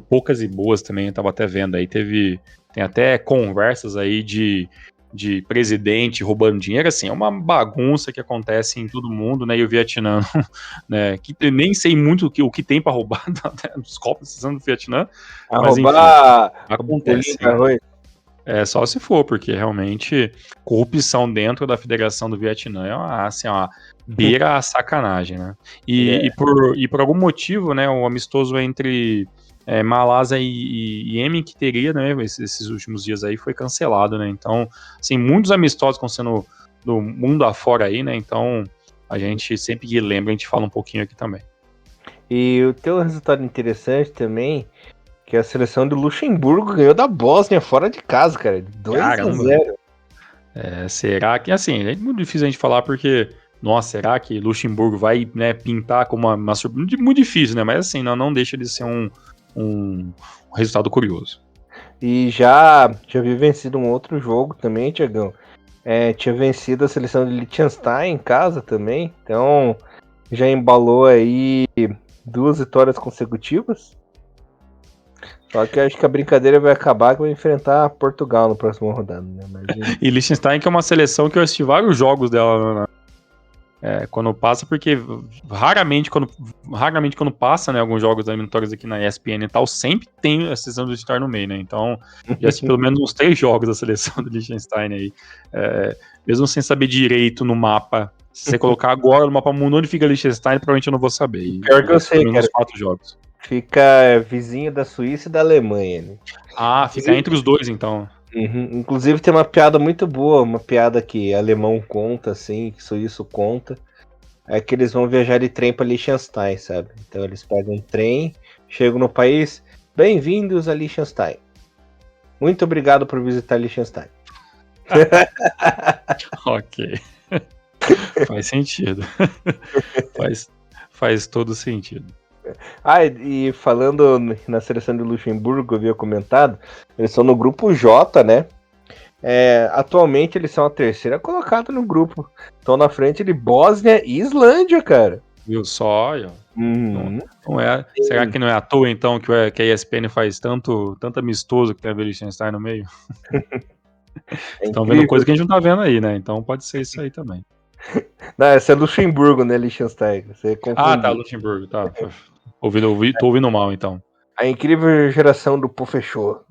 poucas e boas também, eu tava até vendo aí, tem até conversas aí de presidente roubando dinheiro, assim, é uma bagunça que acontece em todo mundo, né, e o Vietnã, né, que eu nem sei muito o que tem para roubar dos copos do Vietnã, mas roubar enfim, acontece. Só se for, porque realmente corrupção dentro da Federação do Vietnã é uma beira a sacanagem, né, e por algum motivo, né, o amistoso entre Malásia e Iêmen que teria, né, esses últimos dias aí foi cancelado, né, então, assim, muitos amistosos estão sendo do mundo afora aí, né, então a gente sempre que lembra, a gente fala um pouquinho aqui também. E o teu resultado interessante também, que a seleção do Luxemburgo ganhou da Bósnia fora de casa, cara, 2-0. Será que, assim, é muito difícil a gente falar porque, nossa, será que Luxemburgo vai, né, pintar como uma surpresa? Muito difícil, né, mas assim, não deixa de ser um resultado curioso. E já havia vencido um outro jogo também, Tiagão. Tinha vencido a seleção de Liechtenstein em casa também. Então já embalou aí 2 vitórias consecutivas. Só que eu acho que a brincadeira vai acabar que vai enfrentar Portugal no próximo rodada, né? E Liechtenstein que é uma seleção que eu assisti vários jogos dela quando passa, porque raramente quando passa, né, alguns jogos eliminatórios aqui na ESPN e tal, sempre tem a seleção do Liechtenstein no meio, né? Então, já assisti pelo menos uns 3 jogos da seleção do Liechtenstein aí. Mesmo sem saber direito no mapa, se você colocar agora no mapa mundo onde fica Liechtenstein, provavelmente eu não vou saber. E Pior que eu sei, pelo menos cara. 4 jogos. Fica vizinho da Suíça e da Alemanha, né? Fica entre os dois, então. Uhum. Inclusive tem uma piada muito boa, uma piada que alemão conta, assim, que suíço conta. É que eles vão viajar de trem para Liechtenstein, sabe? Então eles pegam um trem, chegam no país. Bem-vindos a Liechtenstein. Muito obrigado por visitar Liechtenstein. Ok. Faz sentido. Faz todo sentido. E falando na seleção de Luxemburgo, eu havia comentado, eles são no grupo J, né? Atualmente eles são a terceira colocada no grupo. Estão na frente de Bósnia e Islândia, cara. Viu só? Uhum. Não é, será que não é à toa, então, que a ESPN faz tanto amistoso que tem a Liechtenstein no meio? Estão vendo coisa que a gente não tá vendo aí, né? Então pode ser isso aí também. Não, essa é Luxemburgo, né, Liechtenstein? Você confundiu. Tá, Luxemburgo, tá. Tô ouvindo mal, então. A incrível geração do Pô fechou.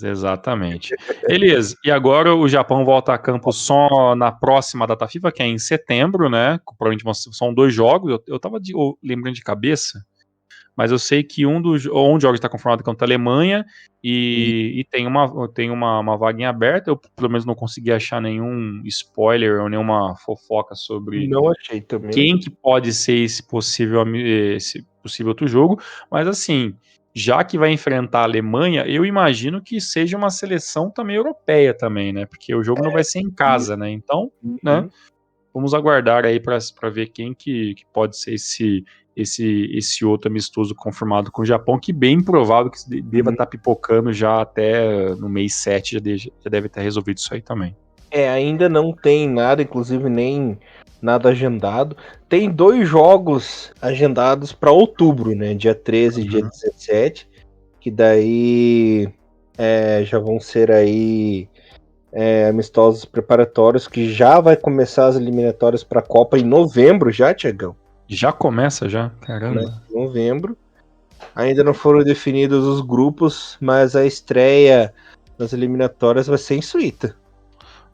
Exatamente. Elias, e agora o Japão volta a campo só na próxima data FIFA, que é em setembro, né? Provavelmente são 2 jogos. Eu tava lembrando de cabeça, mas eu sei que um dos jogos está confirmado contra a Alemanha e tem uma vaguinha aberta. Eu, pelo menos, não consegui achar nenhum spoiler ou nenhuma fofoca sobre Não achei também. quem que pode ser esse possível outro jogo, mas assim, já que vai enfrentar a Alemanha, eu imagino que seja uma seleção também europeia também, né? Porque o jogo não vai ser em casa, né? Então, né? Vamos aguardar aí para ver quem que pode ser esse outro amistoso confirmado com o Japão, que bem provável que deva estar pipocando já até no mês 7, já deve ter resolvido isso aí também. Ainda não tem nada, inclusive nem nada agendado. Tem 2 jogos agendados para outubro, né? Dia 13 e dia 17, que daí já vão ser aí amistosos preparatórios, que já vai começar as eliminatórias para a Copa em novembro já, Tiagão. Já começa já? Caramba. Né? Novembro. Ainda não foram definidos os grupos, mas a estreia das eliminatórias vai ser em Suíta.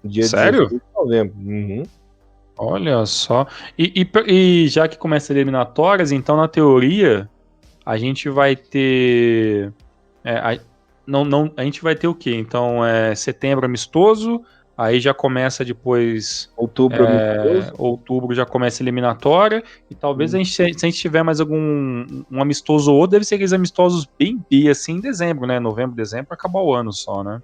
Dia Sério? 16 de novembro. Uhum. Olha só. E já que começa eliminatórias, então na teoria a gente vai ter. A gente vai ter o quê? Então setembro amistoso, aí já começa depois. Outubro amistoso. Outubro já começa a eliminatória, e talvez se a gente tiver mais um amistoso ou outro, deve ser aqueles amistosos bem B, assim, em dezembro, né? Novembro, dezembro, pra acabar o ano só, né?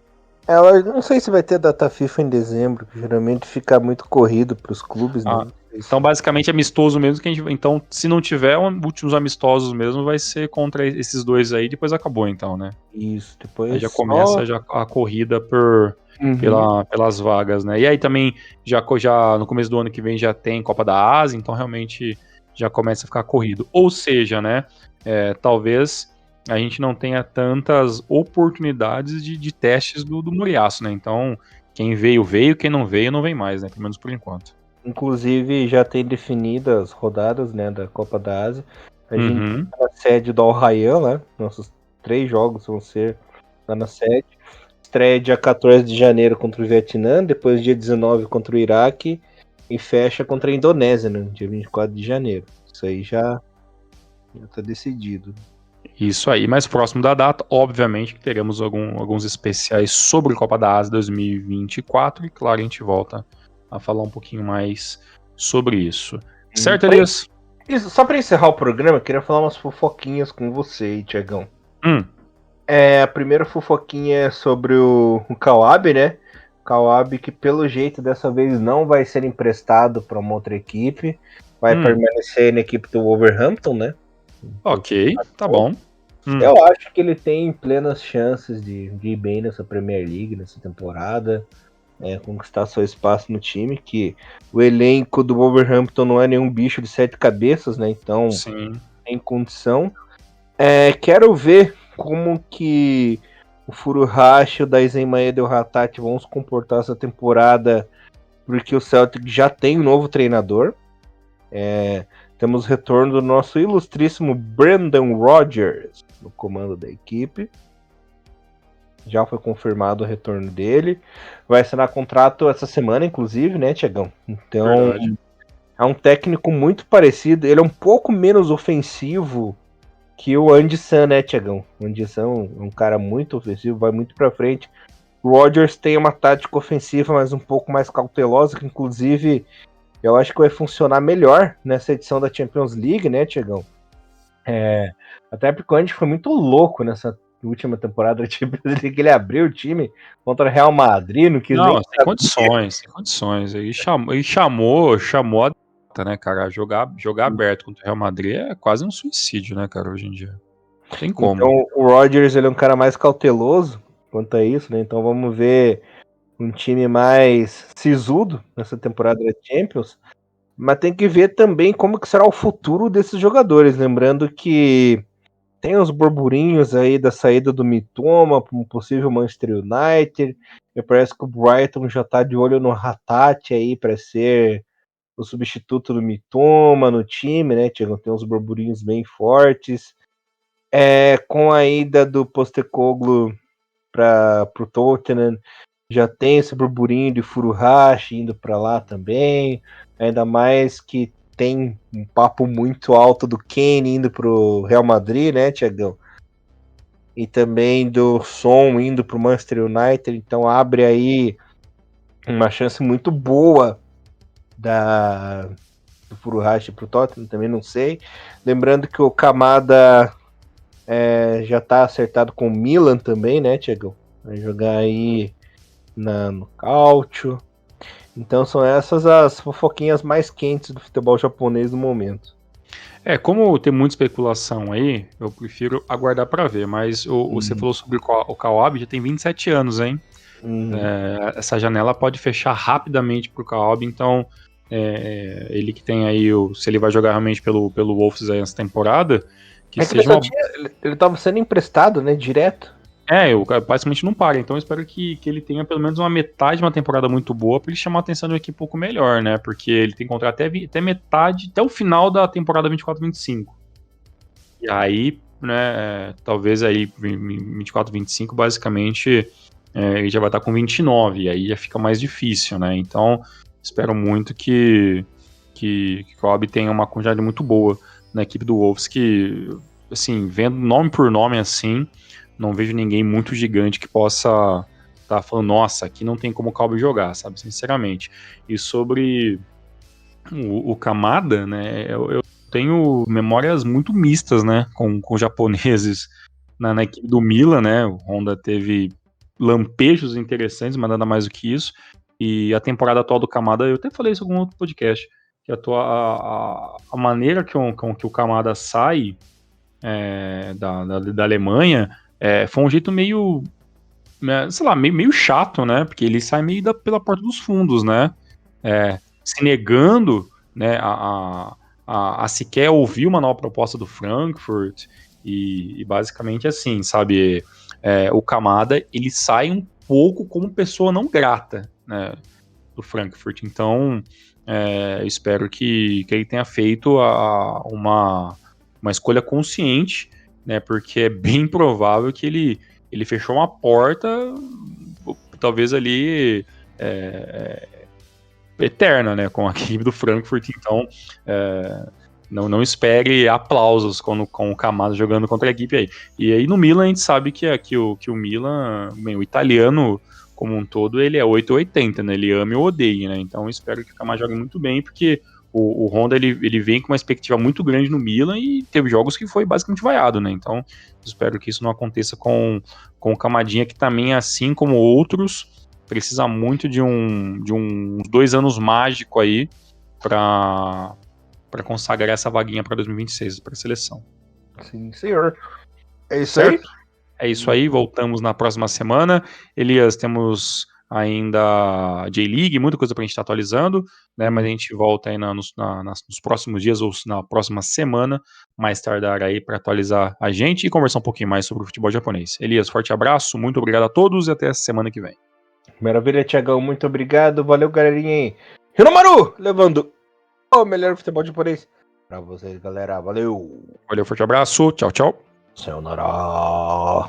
Ela não sei se vai ter data FIFA em dezembro, que geralmente fica muito corrido para os clubes, né? Então, basicamente, amistoso mesmo que a gente. Então, se não tiver últimos amistosos mesmo, vai ser contra esses 2 aí, depois acabou, então, né? Isso, depois. Aí já começa a corrida pelas vagas, né? E aí também, já no começo do ano que vem já tem Copa da Ásia, então realmente já começa a ficar corrido. Ou seja, né? Talvez a gente não tenha tantas oportunidades de testes do Muriaço, né? Então, quem veio, quem não veio, não vem mais, né? Pelo menos por enquanto. Inclusive, já tem definidas as rodadas, né, da Copa da Ásia. A gente tá na sede do Al Rayyan, né? Nossos 3 jogos vão ser lá na sede. Estreia dia 14 de janeiro contra o Vietnã, depois dia 19 contra o Iraque e fecha contra a Indonésia, né, dia 24 de janeiro. Isso aí já tá decidido. Isso aí, mais próximo da data, obviamente que teremos alguns especiais sobre Copa da Ásia 2024 e claro, a gente volta a falar um pouquinho mais sobre isso. Certo, Elias? Só para encerrar o programa, eu queria falar umas fofoquinhas com você, Tiagão. A primeira fofoquinha é sobre o Kawabe, né? O Kawabe que pelo jeito dessa vez não vai ser emprestado para uma outra equipe, vai permanecer na equipe do Wolverhampton, né? Ok, tá bom. Eu acho que ele tem plenas chances de ir bem nessa Premier League, nessa temporada, conquistar seu espaço no time, que o elenco do Wolverhampton não é nenhum bicho de 7 cabeças, né? Então, tem condição. Quero ver como que o Furuhashi e o Daisen Maeda e o Hatati vão se comportar essa temporada, porque o Celtic já tem um novo treinador. Temos o retorno do nosso ilustríssimo Brandon Rodgers no comando da equipe. Já foi confirmado o retorno dele. Vai assinar contrato essa semana, inclusive, né, Tiagão? Então, Verdade. é um técnico muito parecido. Ele é um pouco menos ofensivo que o Andy Sun, né, Tiagão? O Andy Sun é um cara muito ofensivo, vai muito pra frente. O Rodgers tem uma tática ofensiva, mas um pouco mais cautelosa, que inclusive eu acho que vai funcionar melhor nessa edição da Champions League, né, Tiagão? Até porque o Andy foi muito louco nessa última temporada da Champions League, que ele abriu o time contra o Real Madrid, não quis nem Não, sem condições. Ele chamou a data, né, cara? Jogar aberto contra o Real Madrid é quase um suicídio, né, cara, hoje em dia. Não tem como. Então o Rodgers ele é um cara mais cauteloso quanto a isso, né? Então vamos ver um time mais sisudo nessa temporada da Champions. Mas tem que ver também como que será o futuro desses jogadores. Lembrando que tem os burburinhos aí da saída do Mitoma para um possível Manchester United. E parece que o Brighton já está de olho no Hatate aí para ser o substituto do Mitoma no time, né? Tem uns burburinhos bem fortes. Com a ida do Postecoglou para o Tottenham, já tem esse burburinho de Furuhashi indo para lá também. Ainda mais que tem um papo muito alto do Kane indo pro Real Madrid, né, Tiagão? E também do Son indo pro Manchester United. Então abre aí uma chance muito boa do Furuhashi pro Tottenham, também não sei. Lembrando que o Kamada já tá acertado com o Milan também, né, Tiagão? Vai jogar aí no Calcio. Então são essas as fofoquinhas mais quentes do futebol japonês no momento. Como tem muita especulação aí, eu prefiro aguardar pra ver. Mas você falou sobre o Kawabe, já tem 27 anos, hein? Essa janela pode fechar rapidamente pro Kawabe, então ele que tem aí, se ele vai jogar realmente pelo Wolves aí nessa temporada, que seja ele tava sendo emprestado, né, direto. o cara basicamente não paga, então eu espero que ele tenha pelo menos uma metade de uma temporada muito boa pra ele chamar a atenção de uma equipe um pouco melhor, né? Porque ele tem contrato até metade, até o final da temporada 24-25. E aí, né, talvez aí 24-25, basicamente, ele já vai estar com 29, e aí já fica mais difícil, né? Então, espero muito que o Cobb tenha uma quantidade muito boa na equipe do Wolves, que, assim, vendo nome por nome assim, não vejo ninguém muito gigante que possa estar falando, nossa, aqui não tem como o Cobb jogar, sabe, sinceramente. E sobre o Kamada, né, eu tenho memórias muito mistas, né, com japoneses na equipe do Milan, né, o Honda teve lampejos interessantes, mas nada mais do que isso, e a temporada atual do Kamada, eu até falei isso em algum outro podcast, que a maneira que o Kamada sai da Alemanha foi um jeito meio, sei lá, meio chato, né, porque ele sai meio pela porta dos fundos, né, se negando, né, a sequer ouvir uma nova proposta do Frankfurt, e basicamente assim, sabe, o Kamada, ele sai um pouco como pessoa não grata, né, do Frankfurt. Então, espero que ele tenha feito uma escolha consciente, né, porque é bem provável que ele fechou uma porta, talvez ali eterna, né, com a equipe do Frankfurt. Então, não espere aplausos com o Kamada jogando contra a equipe aí. E aí no Milan a gente sabe que o Milan, bem, o italiano como um todo, ele é 880, né? Ele ama ou odeia, né? Então eu espero que o Kamada jogue muito bem, porque o Honda ele vem com uma expectativa muito grande no Milan e teve jogos que foi basicamente vaiado, né? Então espero que isso não aconteça com o Kamadinha, que também, assim como outros, precisa muito de uns 2 anos mágico aí para consagrar essa vaguinha para 2026 para a seleção. Sim, senhor. É isso Certo? aí? É isso aí, voltamos na próxima semana. Elias, temos ainda J-League, muita coisa pra gente estar atualizando, né? Mas a gente volta aí nos próximos dias ou na próxima semana, mais tardar aí, para atualizar a gente e conversar um pouquinho mais sobre o futebol japonês. Elias, forte abraço, muito obrigado a todos e até a semana que vem. Maravilha, Tiagão, muito obrigado. Valeu, galerinha aí. Hinomaru, levando o melhor futebol japonês pra vocês, galera. Valeu! Valeu, forte abraço. Tchau, tchau. Sayonara!